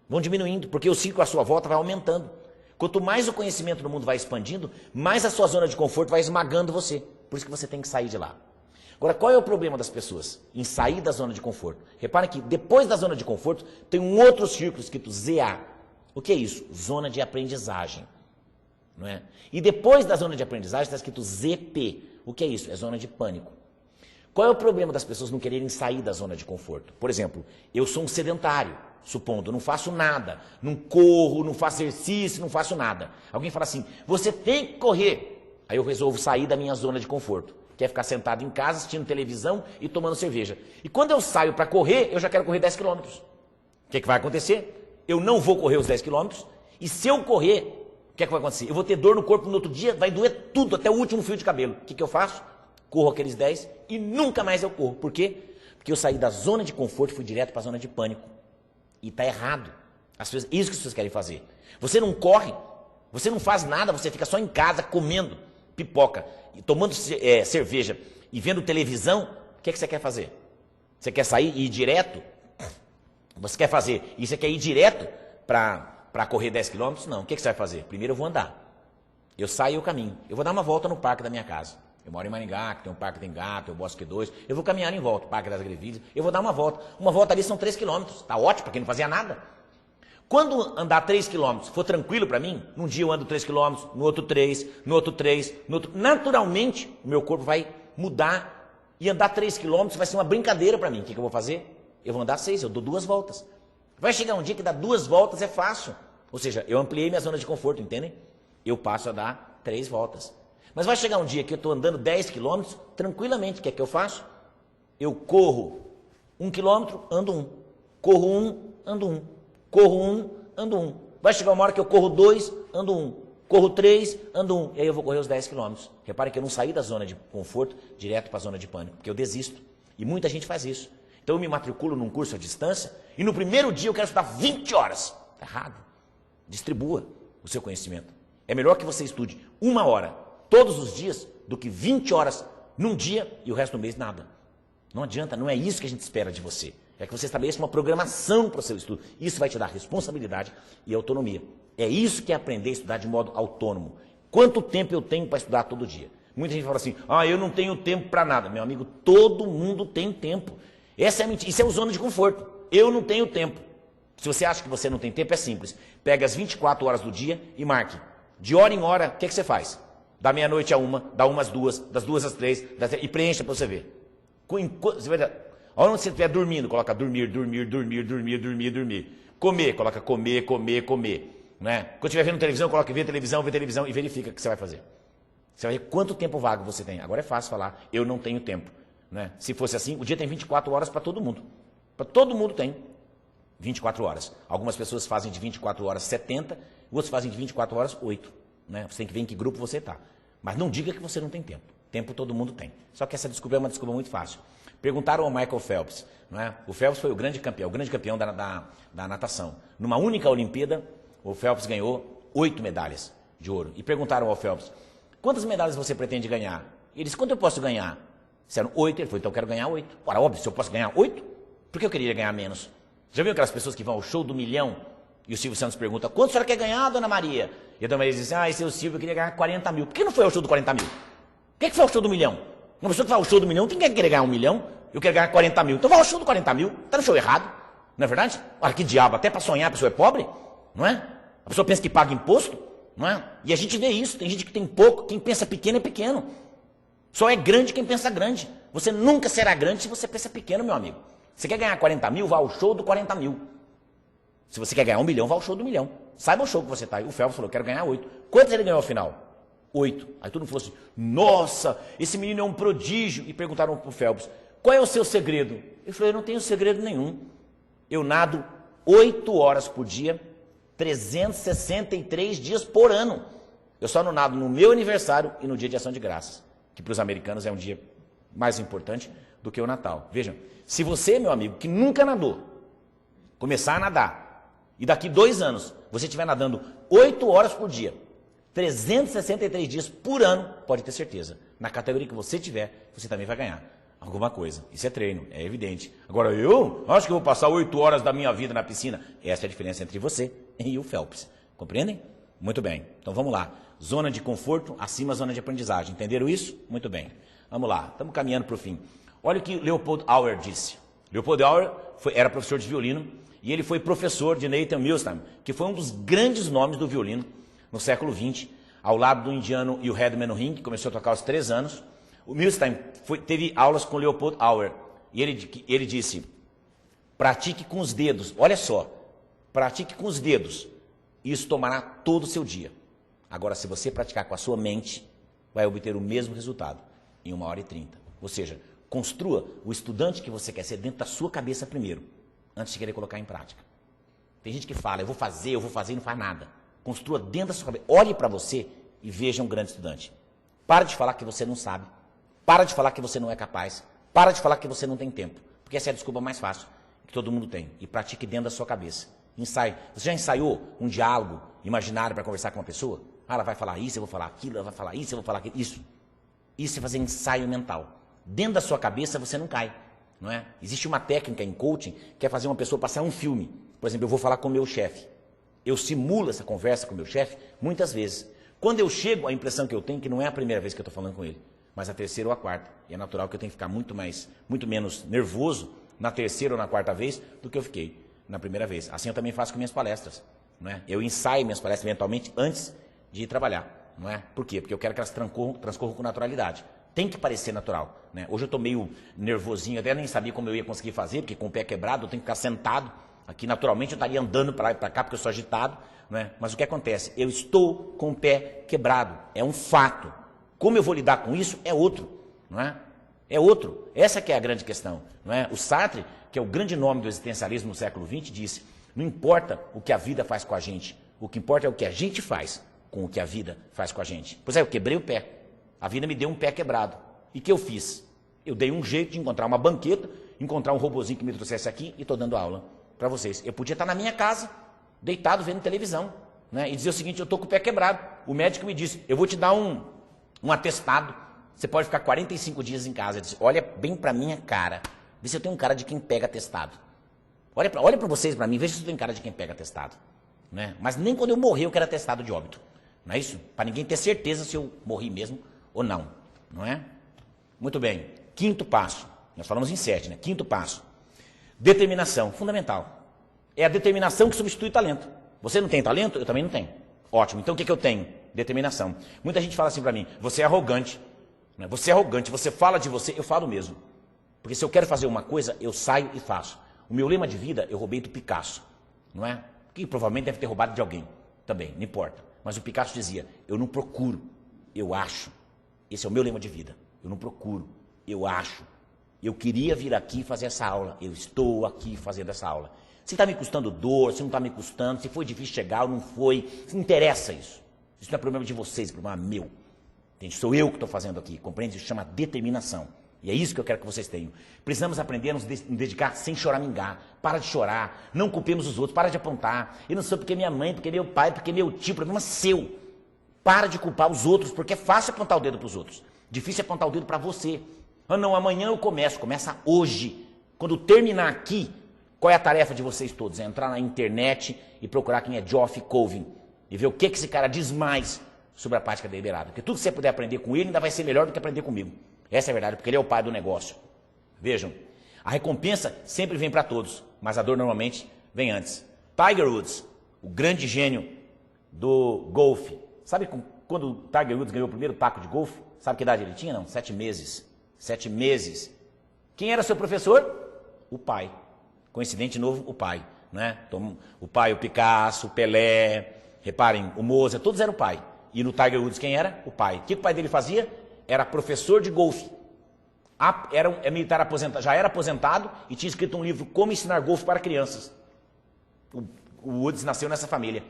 Vão diminuindo, porque o círculo à sua volta vai aumentando. Quanto mais o conhecimento do mundo vai expandindo, mais a sua zona de conforto vai esmagando você. Por isso que você tem que sair de lá. Agora, qual é o problema das pessoas em sair da zona de conforto? Reparem que depois da zona de conforto tem um outro círculo escrito ZA. O que é isso? Zona de aprendizagem. Não é? E depois da zona de aprendizagem está escrito ZP. O que é isso? É zona de pânico. Qual é o problema das pessoas não quererem sair da zona de conforto? Por exemplo, eu sou um sedentário, supondo, não faço nada, não corro, não faço exercício, não faço nada. Alguém fala assim, você tem que correr. Aí eu resolvo sair da minha zona de conforto, que é ficar sentado em casa, assistindo televisão e tomando cerveja. E quando eu saio para correr, eu já quero correr 10 quilômetros. O que vai acontecer? Eu não vou correr os 10 quilômetros, e se eu correr, o que vai acontecer? Eu vou ter dor no corpo no outro dia, vai doer tudo, até o último fio de cabelo. O que eu faço? Corro aqueles 10 e nunca mais eu corro. Por quê? Porque eu saí da zona de conforto e fui direto para a zona de pânico. E está errado. Isso que as pessoas querem fazer. Você não corre, você não faz nada, você fica só em casa comendo pipoca, e tomando cerveja e vendo televisão. O que você quer fazer? Você quer sair e ir direto? Você quer fazer? E você quer ir direto para correr 10 quilômetros? Não. O que você vai fazer? Primeiro eu vou andar. Eu saio e eu caminho. Eu vou dar uma volta no parque da minha casa. Eu moro em Maringá, que tem um parque, tem gato, tem o Bosque 2. Eu vou caminhar em volta, o Parque das Grevilhas. Eu vou dar uma volta. Uma volta ali são 3 quilômetros. Está ótimo para quem não fazia nada. Quando andar 3 quilômetros for tranquilo para mim, num dia eu ando 3 quilômetros, no outro 3, no outro 3, no outro... Naturalmente, o meu corpo vai mudar. E andar 3 quilômetros vai ser uma brincadeira para mim. O que eu vou fazer? Eu vou andar 6, eu dou 2 voltas. Vai chegar um dia que dar 2 voltas é fácil. Ou seja, eu ampliei minha zona de conforto, entendem? Eu passo a dar 3 voltas. Mas vai chegar um dia que eu estou andando 10 quilômetros, tranquilamente, o que é que eu faço? Eu corro 1 quilômetro, ando 1. Corro 1, ando 1. Corro 1, ando 1. Vai chegar uma hora que eu corro 2, ando 1. Corro 3, ando 1. E aí eu vou correr os 10 quilômetros. Repare que eu não saí da zona de conforto direto para a zona de pânico, porque eu desisto. E muita gente faz isso. Então eu me matriculo num curso à distância e no primeiro dia eu quero estudar 20 horas. Está errado. Distribua o seu conhecimento. É melhor que você estude 1 hora todos os dias do que 20 horas num dia e o resto do mês nada. Não adianta, não é isso que a gente espera de você. É que você estabeleça uma programação para o seu estudo. Isso vai te dar responsabilidade e autonomia. É isso que é aprender a estudar de modo autônomo. Quanto tempo eu tenho para estudar todo dia? Muita gente fala assim, eu não tenho tempo para nada. Meu amigo, todo mundo tem tempo. Essa é a mentira. Isso é o zona de conforto. Eu não tenho tempo. Se você acha que você não tem tempo, é simples. Pega as 24 horas do dia e marque. De hora em hora, o que você faz? Da meia-noite a 1, da 1 às 2, das 2 às 3, e preencha para você ver. Você vai, onde você estiver dormindo, coloca dormir, dormir, dormir, dormir, dormir, dormir. Comer, coloca comer, comer, comer. Né? Quando estiver vendo televisão, coloca ver televisão e verifica o que você vai fazer. Você vai ver quanto tempo vago você tem. Agora é fácil falar, eu não tenho tempo. Né? Se fosse assim, o dia tem 24 horas para todo mundo. Para todo mundo tem 24 horas. Algumas pessoas fazem de 24 horas 70, outros fazem de 24 horas 8. Né? Você tem que ver em que grupo você está. Mas não diga que você não tem tempo. Tempo todo mundo tem. Só que essa desculpa é uma desculpa muito fácil. Perguntaram ao Michael Phelps. Não é? O Phelps foi o grande campeão da natação. Numa única Olimpíada, o Phelps ganhou 8 medalhas de ouro. E perguntaram ao Phelps, quantas medalhas você pretende ganhar? Ele disse, quanto eu posso ganhar? Disseram 8. Ele falou, então eu quero ganhar 8. Ora, óbvio, se eu posso ganhar 8, por que eu queria ganhar menos? Já viu aquelas pessoas que vão ao show do milhão? E o Silvio Santos pergunta, quanto a senhora quer ganhar, dona Maria? E a dona Maria diz, seu Silvio, eu queria ganhar 40 mil. Por que não foi ao show do 40 mil? Por que foi ao show do milhão? Uma pessoa que vai ao show do milhão, tem que querer ganhar 1 milhão, eu quero ganhar 40 mil. Então vai ao show do 40 mil, tá no show errado. Não é verdade? Olha que diabo, até para sonhar a pessoa é pobre, não é? A pessoa pensa que paga imposto, não é? E a gente vê isso, tem gente que tem pouco, quem pensa pequeno é pequeno. Só é grande quem pensa grande. Você nunca será grande se você pensa pequeno, meu amigo. Você quer ganhar 40 mil, vá ao show do 40 mil. Se você quer ganhar 1 milhão, vá ao show do milhão. Saiba o show que você está. O Phelps falou, quero ganhar 8. Quantos ele ganhou ao final? 8. Aí todo mundo falou assim, nossa, esse menino é um prodígio. E perguntaram para o Phelps, qual é o seu segredo? Ele falou, eu não tenho segredo nenhum. Eu nado 8 horas por dia, 363 dias por ano. Eu só não nado no meu aniversário e no dia de ação de graças, que para os americanos é um dia mais importante do que o Natal. Vejam, se você, meu amigo, que nunca nadou, começar a nadar, e daqui 2 anos, você estiver nadando 8 horas por dia, 363 dias por ano, pode ter certeza, na categoria que você tiver, você também vai ganhar alguma coisa. Isso é treino, é evidente. Agora eu acho que eu vou passar 8 horas da minha vida na piscina. Essa é a diferença entre você e o Phelps. Compreendem? Muito bem. Então vamos lá. Zona de conforto, acima zona de aprendizagem. Entenderam isso? Muito bem. Vamos lá. Estamos caminhando para o fim. Olha o que Leopold Auer disse. Leopold Auer era professor de violino e ele foi professor de Nathan Milstein, que foi um dos grandes nomes do violino no século XX, ao lado do indiano Johann Menuhin, que começou a tocar aos 3 anos. O Milstein teve aulas com Leopold Auer e ele disse, pratique com os dedos, olha só, pratique com os dedos, isso tomará todo o seu dia. Agora, se você praticar com a sua mente, vai obter o mesmo resultado em 1h30. Ou seja, construa o estudante que você quer ser dentro da sua cabeça primeiro, antes de querer colocar em prática. Tem gente que fala, eu vou fazer e não faz nada. Construa dentro da sua cabeça, olhe para você e veja um grande estudante. Para de falar que você não sabe. Para de falar que você não é capaz. Para de falar que você não tem tempo. Porque essa é a desculpa mais fácil que todo mundo tem. E pratique dentro da sua cabeça. Ensaie. Você já ensaiou um diálogo imaginário para conversar com uma pessoa? Ela vai falar isso, eu vou falar aquilo, ela vai falar isso, eu vou falar aquilo. Isso é fazer ensaio mental. Dentro da sua cabeça você não cai. Não é? Existe uma técnica em coaching que é fazer uma pessoa passar um filme. Por exemplo, eu vou falar com o meu chefe. Eu simulo essa conversa com o meu chefe muitas vezes. Quando eu chego, a impressão que eu tenho é que não é a primeira vez que eu estou falando com ele, mas a terceira ou a quarta. E é natural que eu tenha que ficar muito menos nervoso na terceira ou na quarta vez do que eu fiquei na primeira vez. Assim eu também faço com minhas palestras. Não é? Eu ensaio minhas palestras mentalmente antes de ir trabalhar. Não é? Por quê? Porque eu quero que elas transcorram com naturalidade. Tem que parecer natural. Né? Hoje eu estou meio nervosinho, até nem sabia como eu ia conseguir fazer, porque com o pé quebrado eu tenho que ficar sentado. Aqui naturalmente eu estaria andando para lá e para cá, porque eu sou agitado. Né? Mas o que acontece? Eu estou com o pé quebrado. É um fato. Como eu vou lidar com isso é outro. Não é? É outro. Essa que é a grande questão. Não é? O Sartre, que é o grande nome do existencialismo no século XX, disse, não importa o que a vida faz com a gente, o que importa é o que a gente faz com o que a vida faz com a gente. Pois é, eu quebrei o pé. A vida me deu um pé quebrado. E o que eu fiz? Eu dei um jeito de encontrar uma banqueta, encontrar um robozinho que me trouxesse aqui e estou dando aula para vocês. Eu podia estar na minha casa, deitado, vendo televisão, né? E dizer o seguinte, eu estou com o pé quebrado. O médico me disse, eu vou te dar um atestado, você pode ficar 45 dias em casa. Eu disse, olha bem para minha cara, vê se eu tenho um cara de quem pega atestado. Olha para vocês, para mim, veja se eu tenho cara de quem pega atestado. Né? Mas nem quando eu morrer eu quero atestado de óbito. Não é isso? Para ninguém ter certeza se eu morri mesmo ou não. Não é? Muito bem. Quinto passo. Nós falamos em 7, né? Quinto passo. Determinação. Fundamental. É a determinação que substitui talento. Você não tem talento? Eu também não tenho. Ótimo. Então o que eu tenho? Determinação. Muita gente fala assim para mim, você é arrogante. Né? Você é arrogante, você fala de você, eu falo mesmo. Porque se eu quero fazer uma coisa, eu saio e faço. O meu lema de vida, eu roubei do Picasso. Não é? Que provavelmente deve ter roubado de alguém. Também, não importa. Mas o Picasso dizia, eu não procuro, eu acho. Esse é o meu lema de vida. Eu não procuro, eu acho. Eu queria vir aqui fazer essa aula. Eu estou aqui fazendo essa aula. Se está me custando dor, se não está me custando, se foi difícil chegar ou não foi, não interessa isso. Isso não é problema de vocês, é problema meu. Entende? Sou eu que estou fazendo aqui, compreende? Isso chama determinação. E é isso que eu quero que vocês tenham. Precisamos aprender a nos dedicar sem choramingar. Para de chorar, não culpemos os outros, para de apontar. Eu não sou porque minha mãe, porque meu pai, porque meu tio, problema seu. Para de culpar os outros, porque é fácil apontar o dedo para os outros. Difícil é apontar o dedo para você. Ah não, amanhã eu começo, começa hoje. Quando terminar aqui, qual é a tarefa de vocês todos? É entrar na internet e procurar quem é Geoff Colvin. E ver o que esse cara diz mais sobre a prática deliberada. Porque tudo que você puder aprender com ele ainda vai ser melhor do que aprender comigo. Essa é a verdade, porque ele é o pai do negócio. Vejam, a recompensa sempre vem para todos, mas a dor normalmente vem antes. Tiger Woods, o grande gênio do golfe. Sabe quando o Tiger Woods ganhou o primeiro taco de golfe? Sabe que idade ele tinha? Não, 7 meses. 7 meses. Quem era seu professor? O pai. Coincidente novo, o pai. Né? Então, o pai, o Picasso, o Pelé, reparem, o Mozart, todos eram o pai. E no Tiger Woods quem era? O pai. O que o pai dele fazia? Era professor de golfe. Era militar aposentado, já era aposentado e tinha escrito um livro, Como Ensinar Golfe para Crianças. O Woods nasceu nessa família.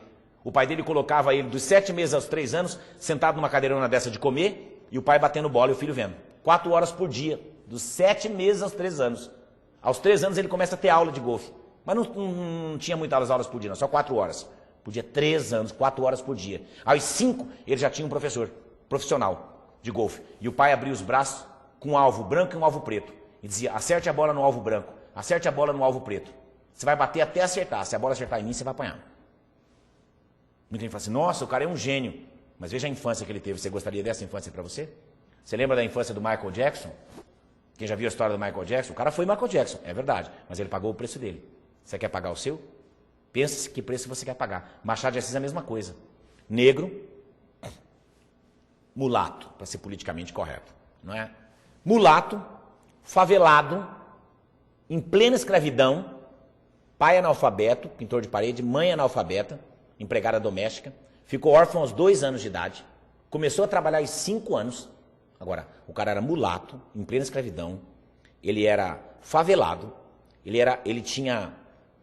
O pai dele colocava ele dos 7 meses aos 3 anos, sentado numa cadeirona dessa de comer, e o pai batendo bola e o filho vendo. 4 horas por dia, dos 7 meses aos 3 anos. Aos 3 anos ele começa a ter aula de golfe. Mas não tinha muitas aulas por dia, não, só 4 horas. Podia 3 anos, 4 horas por dia. Aos 5, ele já tinha um professor profissional de golfe. E o pai abria os braços com um alvo branco e um alvo preto. E dizia, acerte a bola no alvo branco, acerte a bola no alvo preto. Você vai bater até acertar. Se a bola acertar em mim, você vai apanhar. Muita gente fala assim, nossa, o cara é um gênio. Mas veja a infância que ele teve. Você gostaria dessa infância para você? Você lembra da infância do Michael Jackson? Quem já viu a história do Michael Jackson? O cara foi Michael Jackson, é verdade. Mas ele pagou o preço dele. Você quer pagar o seu? Pensa que preço você quer pagar. Machado de Assis é a mesma coisa. Negro, mulato, para ser politicamente correto, não é? Mulato, favelado, em plena escravidão, pai analfabeto, pintor de parede, mãe analfabeta, empregada doméstica, ficou órfão aos 2 anos de idade, começou a trabalhar aos 5 anos. Agora, o cara era mulato, em plena escravidão, ele era favelado, ele tinha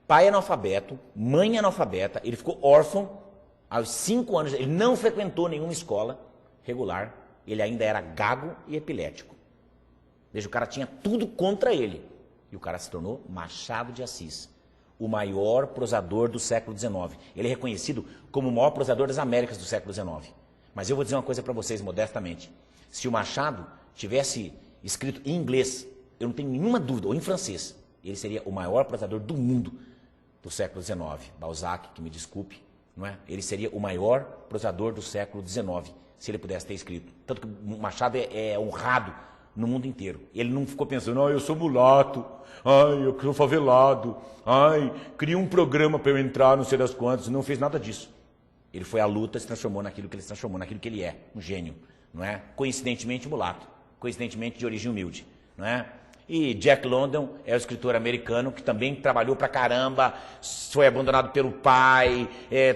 pai analfabeto, mãe analfabeta, ele ficou órfão aos 5 anos, ele não frequentou nenhuma escola regular, ele ainda era gago e epilético. Veja, o cara tinha tudo contra ele. E o cara se tornou Machado de Assis, o maior prosador do século XIX. Ele é reconhecido como o maior prosador das Américas do século XIX. Mas eu vou dizer uma coisa para vocês, modestamente. Se o Machado tivesse escrito em inglês, eu não tenho nenhuma dúvida, ou em francês, ele seria o maior prosador do mundo do século XIX. Balzac, que me desculpe, não é? Ele seria o maior prosador do século XIX, se ele pudesse ter escrito. Tanto que o Machado é honrado no mundo inteiro. Ele não ficou pensando, eu sou mulato, eu sou favelado, queria um programa para eu entrar, não sei das quantas, não fez nada disso. Ele foi à luta, se transformou naquilo que ele se transformou, naquilo que ele é, um gênio, não é? Coincidentemente mulato, coincidentemente de origem humilde, não é? E Jack London é o escritor americano que também trabalhou pra caramba, foi abandonado pelo pai,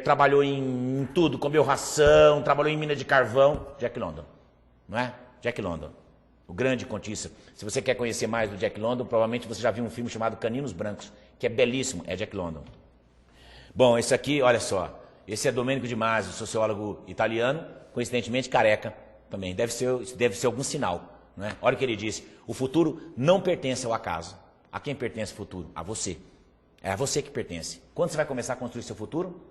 trabalhou em tudo, comeu ração, trabalhou em mina de carvão. Jack London, não é? Jack London. o grande contista. Se você quer conhecer mais do Jack London, provavelmente você já viu um filme chamado Caninos Brancos, que é belíssimo, é Jack London. Bom, esse aqui, olha só, esse é Domenico de Masi, sociólogo italiano, coincidentemente careca também, deve ser algum sinal. Né? Olha o que ele disse, o futuro não pertence ao acaso. A quem pertence o futuro? A você. É a você que pertence. Quando você vai começar a construir seu futuro?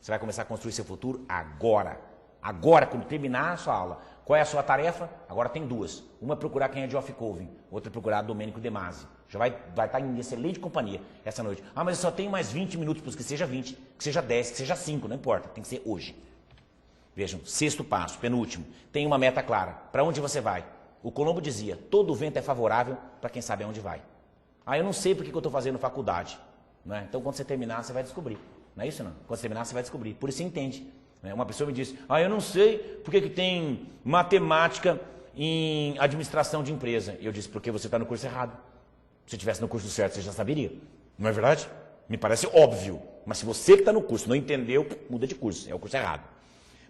Você vai começar a construir seu futuro agora. Agora, quando terminar a sua aula. Qual é a sua tarefa? Agora tem duas. Uma é procurar quem é Geoff Colvin, outra é procurar Domenico de Masi. Já vai estar em excelente companhia essa noite. Ah, mas eu só tenho mais 20 minutos, porque seja 20, que seja 10, que seja 5, não importa, tem que ser hoje. Vejam, sexto passo, penúltimo. Tem uma meta clara. Para onde você vai? O Colombo dizia, todo vento é favorável para quem sabe aonde vai. Ah, eu não sei porque que eu estou fazendo faculdade. Não é? Então, quando você terminar, você vai descobrir. Não é isso, não? Quando você terminar, você vai descobrir. Por isso você entende. Né? Uma pessoa me disse, ah, eu não sei porque que tem matemática em administração de empresa. E eu disse, porque você está no curso errado. Se estivesse no curso certo, você já saberia. Não é verdade? Me parece óbvio. Mas se você que está no curso não entendeu, muda de curso. É o curso errado.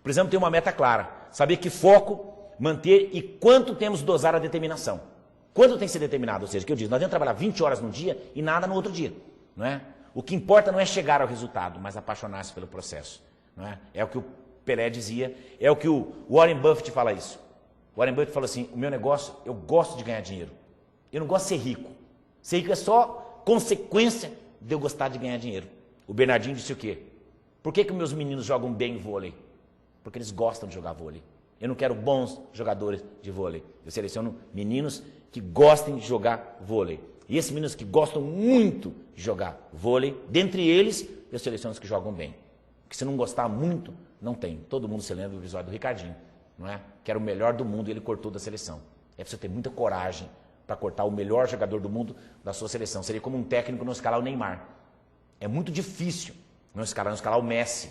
Precisamos ter uma meta clara. Saber que foco, manter e quanto temos de dosar a determinação. Quanto tem que ser determinado? Ou seja, que eu disse, não adianta trabalhar 20 horas num dia e nada no outro dia. Não é? O que importa não é chegar ao resultado, mas apaixonar-se pelo processo. Não é? É o que o Pelé dizia, é o que o Warren Buffett fala isso. O Warren Buffett fala assim, o meu negócio, eu gosto de ganhar dinheiro. Eu não gosto de ser rico. Ser rico é só consequência de eu gostar de ganhar dinheiro. O Bernardinho disse o quê? Por que meus meninos jogam bem vôlei? Porque eles gostam de jogar vôlei. Eu não quero bons jogadores de vôlei. Eu seleciono meninos que gostem de jogar vôlei. E esses meninos que gostam muito de jogar vôlei, dentre eles, eu seleciono os que jogam bem. Porque se não gostar muito, não tem. Todo mundo se lembra do episódio do Ricardinho, não é? Que era o melhor do mundo e ele cortou da seleção. É preciso ter muita coragem para cortar o melhor jogador do mundo da sua seleção. Seria como um técnico não escalar o Neymar. É muito difícil não escalar o Messi,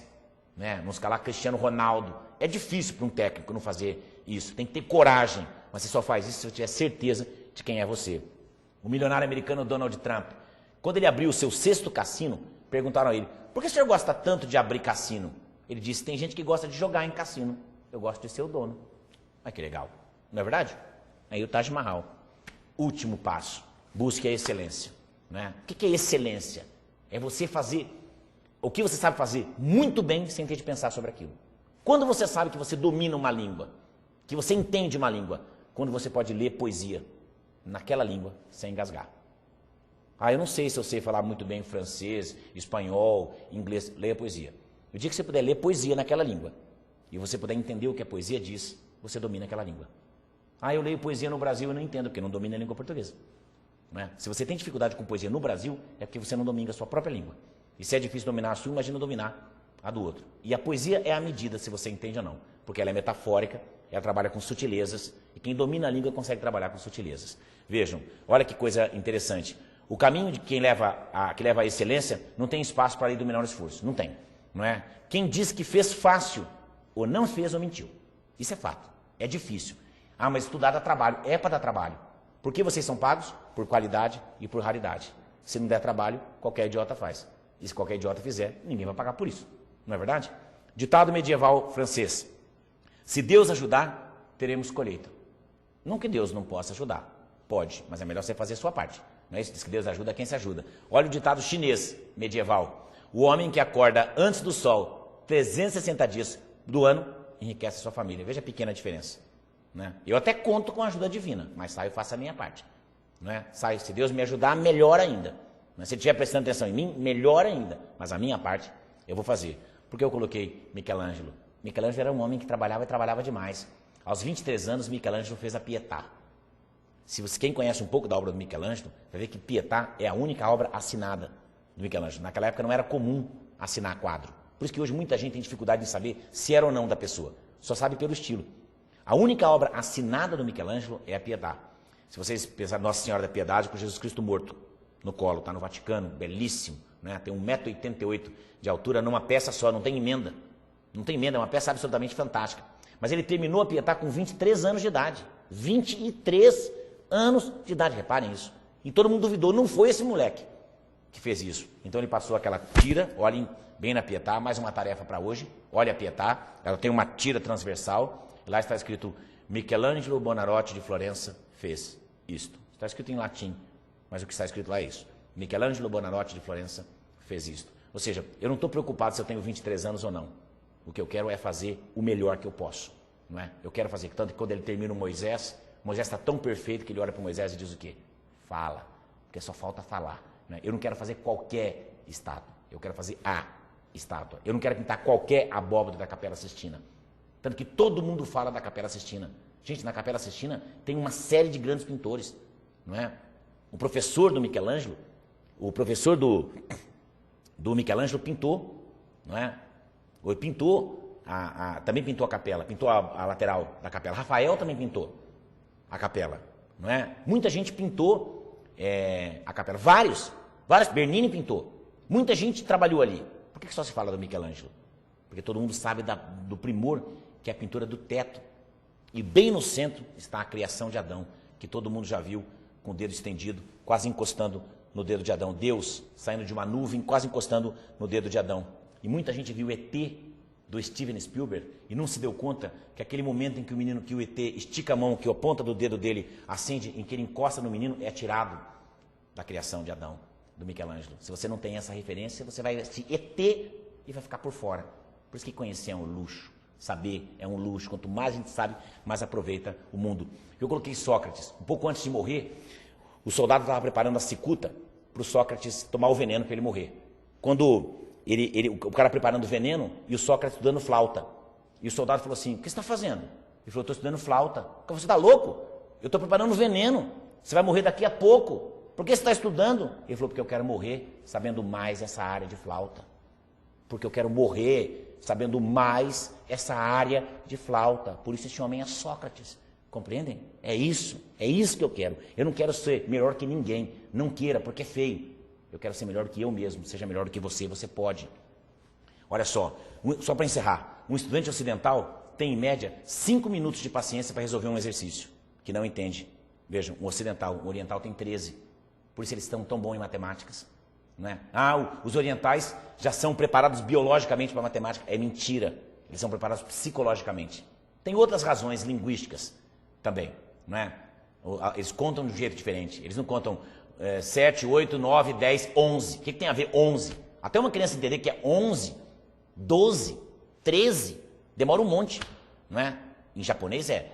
né? Não escalar Cristiano Ronaldo. É difícil para um técnico não fazer isso. Tem que ter coragem. Mas você só faz isso se você tiver certeza de quem é você. O milionário americano Donald Trump, quando ele abriu o seu 6º cassino, perguntaram a ele, por que o senhor gosta tanto de abrir cassino? Ele disse, tem gente que gosta de jogar em cassino. Eu gosto de ser o dono. Olha que legal. Não é verdade? Aí o Taj Mahal. Último passo. Busque a excelência. Né? O que é excelência? É você fazer o que você sabe fazer muito bem sem ter de pensar sobre aquilo. Quando você sabe que você domina uma língua, que você entende uma língua, quando você pode ler poesia naquela língua sem engasgar. Ah, eu não sei se eu sei falar muito bem francês, espanhol, inglês. Leia poesia. O dia que você puder ler poesia naquela língua e você puder entender o que a poesia diz, você domina aquela língua. Ah, eu leio poesia no Brasil e não entendo, porque não domina a língua portuguesa. Não é? Se você tem dificuldade com poesia no Brasil, é porque você não domina a sua própria língua. E se é difícil dominar a sua, imagina dominar a do outro. E a poesia é a medida, se você entende ou não. Porque ela é metafórica, ela trabalha com sutilezas, e quem domina a língua consegue trabalhar com sutilezas. Vejam, olha que coisa interessante. O caminho de que leva à excelência não tem espaço para a lei do menor esforço. Não tem. Não é? Quem diz que fez fácil, ou não fez, ou mentiu. Isso é fato. É difícil. Ah, mas estudar dá trabalho. É para dar trabalho. Por que vocês são pagos? Por qualidade e por raridade. Se não der trabalho, qualquer idiota faz. E se qualquer idiota fizer, ninguém vai pagar por isso. Não é verdade? Ditado medieval francês. Se Deus ajudar, teremos colheita. Não que Deus não possa ajudar. Pode, mas é melhor você fazer a sua parte. Não é isso? Diz que Deus ajuda quem se ajuda. Olha o ditado chinês medieval. O homem que acorda antes do sol 360 dias do ano enriquece a sua família. Veja a pequena diferença. Né? Eu até conto com a ajuda divina, mas saio e faço a minha parte. Né? Saio, se Deus me ajudar, melhor ainda. Né? Se ele estiver prestando atenção em mim, melhor ainda. Mas a minha parte eu vou fazer. Por que eu coloquei Michelangelo? Michelangelo era um homem que trabalhava e trabalhava demais. Aos 23 anos, Michelangelo fez a Pietà. Quem conhece um pouco da obra do Michelangelo, vai ver que Pietà é a única obra assinada do Michelangelo. Naquela época não era comum assinar quadro. Por isso que hoje muita gente tem dificuldade de saber se era ou não da pessoa. Só sabe pelo estilo. A única obra assinada do Michelangelo é a Pietà. Se vocês pensarem Nossa Senhora da Piedade com Jesus Cristo morto no colo, está no Vaticano, belíssimo. Né? Tem 1,88 m de altura numa peça só, não tem emenda. Não tem emenda, é uma peça absolutamente fantástica. Mas ele terminou a Pietà com 23 anos de idade. 23 anos de idade, reparem isso. E todo mundo duvidou, não foi esse moleque que fez isso. Então ele passou aquela tira, olhem bem na Pietà, mais uma tarefa para hoje. Olha a Pietà, ela tem uma tira transversal. Lá está escrito Michelangelo Buonarroti de Florença, fez isto. Está escrito em latim, mas o que está escrito lá é isso. Michelangelo Buonarroti de Florença fez isto. Ou seja, eu não estou preocupado se eu tenho 23 anos ou não. O que eu quero é fazer o melhor que eu posso. Não é? Eu quero fazer, tanto que quando ele termina o Moisés está tão perfeito que ele olha para Moisés e diz o quê? Fala, porque só falta falar. Não é? Eu não quero fazer qualquer estátua, eu quero fazer a estátua. Eu não quero pintar qualquer abóbora da Capela Sistina. Tanto que todo mundo fala da Capela Sistina. Gente, na Capela Sistina tem uma série de grandes pintores. Não é? O professor do Michelangelo, Michelangelo pintou, não é? Ele pintou, também pintou a capela, pintou a lateral da capela. Rafael também pintou a capela, não é? Muita gente pintou a capela, vários, Bernini pintou. Muita gente trabalhou ali. Por que só se fala do Michelangelo? Porque todo mundo sabe do primor que é a pintura do teto. E bem no centro está a criação de Adão, que todo mundo já viu com o dedo estendido, quase encostando no dedo de Adão. Deus saindo de uma nuvem, quase encostando no dedo de Adão. E muita gente viu ET do Steven Spielberg e não se deu conta que aquele momento em que o ET estica a mão, que a ponta do dedo dele acende, em que ele encosta no menino, é tirado da criação de Adão, do Michelangelo. Se você não tem essa referência, você vai assistir ET e vai ficar por fora. Por isso que conhecer é um luxo, saber é um luxo. Quanto mais a gente sabe, mais aproveita o mundo. Eu coloquei Sócrates. Um pouco antes de morrer, o soldado estava preparando a cicuta para o Sócrates tomar o veneno para ele morrer. Quando o cara preparando o veneno e o Sócrates estudando flauta. E o soldado falou assim, o que você está fazendo? Ele falou, estou estudando flauta. Você está louco? Eu estou preparando o veneno. Você vai morrer daqui a pouco. Por que você está estudando? Ele falou, porque eu quero morrer sabendo mais essa área de flauta. Porque eu quero morrer sabendo mais essa área de flauta. Por isso esse homem é Sócrates. Compreendem? É isso que eu quero. Eu não quero ser melhor que ninguém. Não queira, porque é feio. Eu quero ser melhor do que eu mesmo, seja melhor do que você pode. Olha só para encerrar, um estudante ocidental tem em média 5 minutos de paciência para resolver um exercício, que não entende. Vejam, um oriental tem 13, por isso eles estão tão bons em matemáticas. Não é? Os orientais já são preparados biologicamente para matemática, é mentira, eles são preparados psicologicamente. Tem outras razões linguísticas também, não é? Eles contam de um jeito diferente, eles não contam 7, 8, 9, 10, 11. O que tem a ver 11? Até uma criança entender que é 11, 12, 13, demora um monte, não é? Em japonês é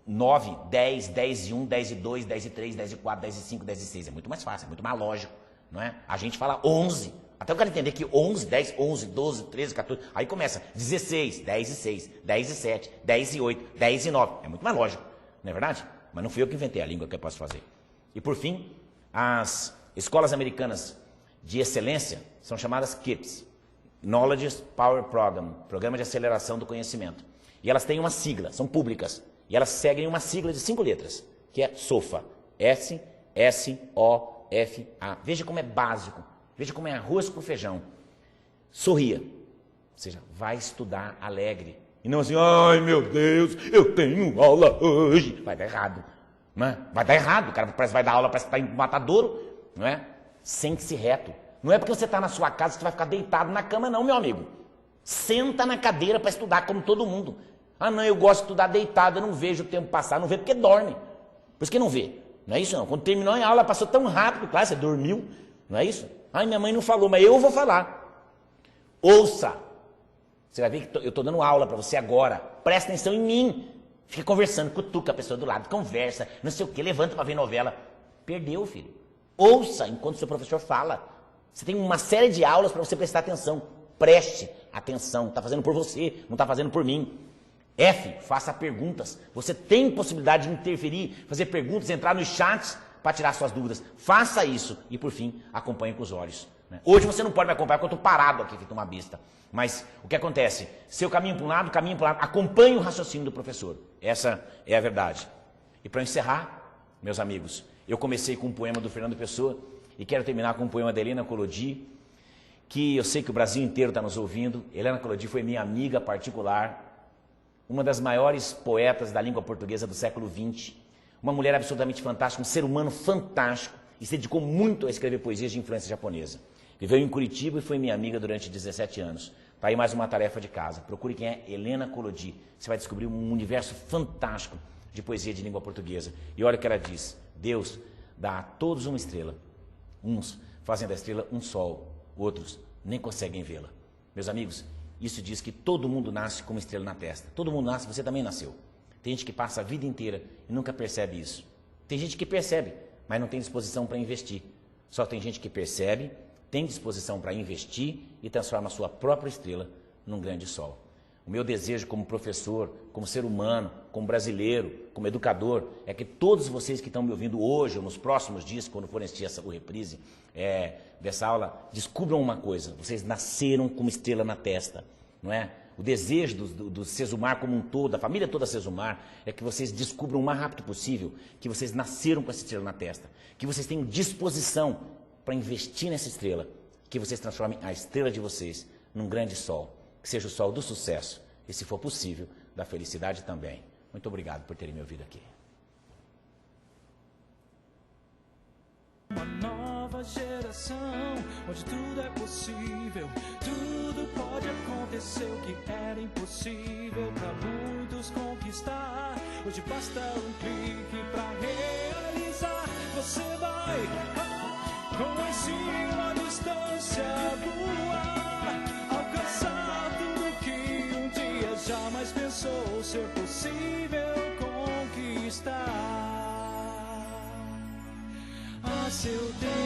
9, 10, 10 e 1, 10 e 2, 10 e 3, 10 e 4, 10 e 5, 10 e 6. É muito mais fácil, é muito mais lógico, não é? A gente fala 11. Até o cara entender que 11, 10, 11, 12, 13, 14, aí começa 16, 10 e 6, 10 e 7, 10 e 8, 10 e 9. É muito mais lógico, não é verdade? Mas não fui eu que inventei a língua que eu posso fazer. E por fim, as escolas americanas de excelência são chamadas KIPS, Knowledge Power Program, Programa de Aceleração do Conhecimento. E elas têm uma sigla, são públicas, e elas seguem uma sigla de 5 letras, que é SOFA, S-S-O-F-A. Veja como é básico, veja como é arroz com feijão. Sorria, ou seja, vai estudar alegre. E não assim, ai meu Deus, eu tenho aula hoje. Vai dar errado. Não é? Vai dar errado, o cara parece que vai dar aula, parece que está em matadouro, não é? Sente-se reto. Não é porque você está na sua casa que você vai ficar deitado na cama não, meu amigo. Senta na cadeira para estudar como todo mundo. Não, eu gosto de estudar deitado, eu não vejo o tempo passar, não vê porque dorme. Por isso que não vê, não é isso não. Quando terminou a aula, passou tão rápido, claro, você dormiu, não é isso? Minha mãe não falou, mas eu vou falar. Ouça. Você vai ver que eu estou dando aula para você agora, presta atenção em mim. Fica conversando, cutuca a pessoa do lado, conversa, não sei o que, levanta para ver novela. Perdeu, filho. Ouça enquanto o seu professor fala. Você tem uma série de aulas para você prestar atenção. Preste atenção. Está fazendo por você, não está fazendo por mim. F, faça perguntas. Você tem possibilidade de interferir, fazer perguntas, entrar nos chats para tirar suas dúvidas. Faça isso. E por fim, acompanhe com os olhos. Hoje você não pode me acompanhar porque eu estou parado aqui, feito uma besta. Mas o que acontece? Se eu caminho para um lado, acompanhe o raciocínio do professor. Essa é a verdade. E para encerrar, meus amigos, eu comecei com um poema do Fernando Pessoa e quero terminar com um poema da Helena Collodi, que eu sei que o Brasil inteiro está nos ouvindo. Helena Collodi foi minha amiga particular, uma das maiores poetas da língua portuguesa do século XX, uma mulher absolutamente fantástica, um ser humano fantástico, e se dedicou muito a escrever poesias de influência japonesa. Viveu em Curitiba e foi minha amiga durante 17 anos. Está aí mais uma tarefa de casa. Procure quem é Helena Collodi. Você vai descobrir um universo fantástico de poesia de língua portuguesa. E olha o que ela diz: Deus dá a todos uma estrela. Uns fazem da estrela um sol, outros nem conseguem vê-la. Meus amigos, isso diz que todo mundo nasce com uma estrela na testa. Todo mundo nasce, você também nasceu. Tem gente que passa a vida inteira e nunca percebe isso. Tem gente que percebe, mas não tem disposição para investir. Só tem gente que percebe, tem disposição para investir e transforma a sua própria estrela num grande sol. O meu desejo como professor, como ser humano, como brasileiro, como educador, é que todos vocês que estão me ouvindo hoje ou nos próximos dias, quando forem assistir o reprise dessa aula, descubram uma coisa: vocês nasceram com uma estrela na testa, não é? O desejo do Sesumar como um todo, da família toda Sesumar, é que vocês descubram o mais rápido possível que vocês nasceram com essa estrela na testa, que vocês tenham disposição para investir nessa estrela, que vocês transformem a estrela de vocês num grande sol, que seja o sol do sucesso e, se for possível, da felicidade também. Muito obrigado por terem me ouvido aqui. Uma nova geração, onde tudo é possível, tudo pode acontecer. O que era impossível para muitos conquistar, hoje basta um clique para realizar. Você vai com ensino à distância voar, alcançar tudo que um dia jamais pensou ser possível conquistar. A seu tempo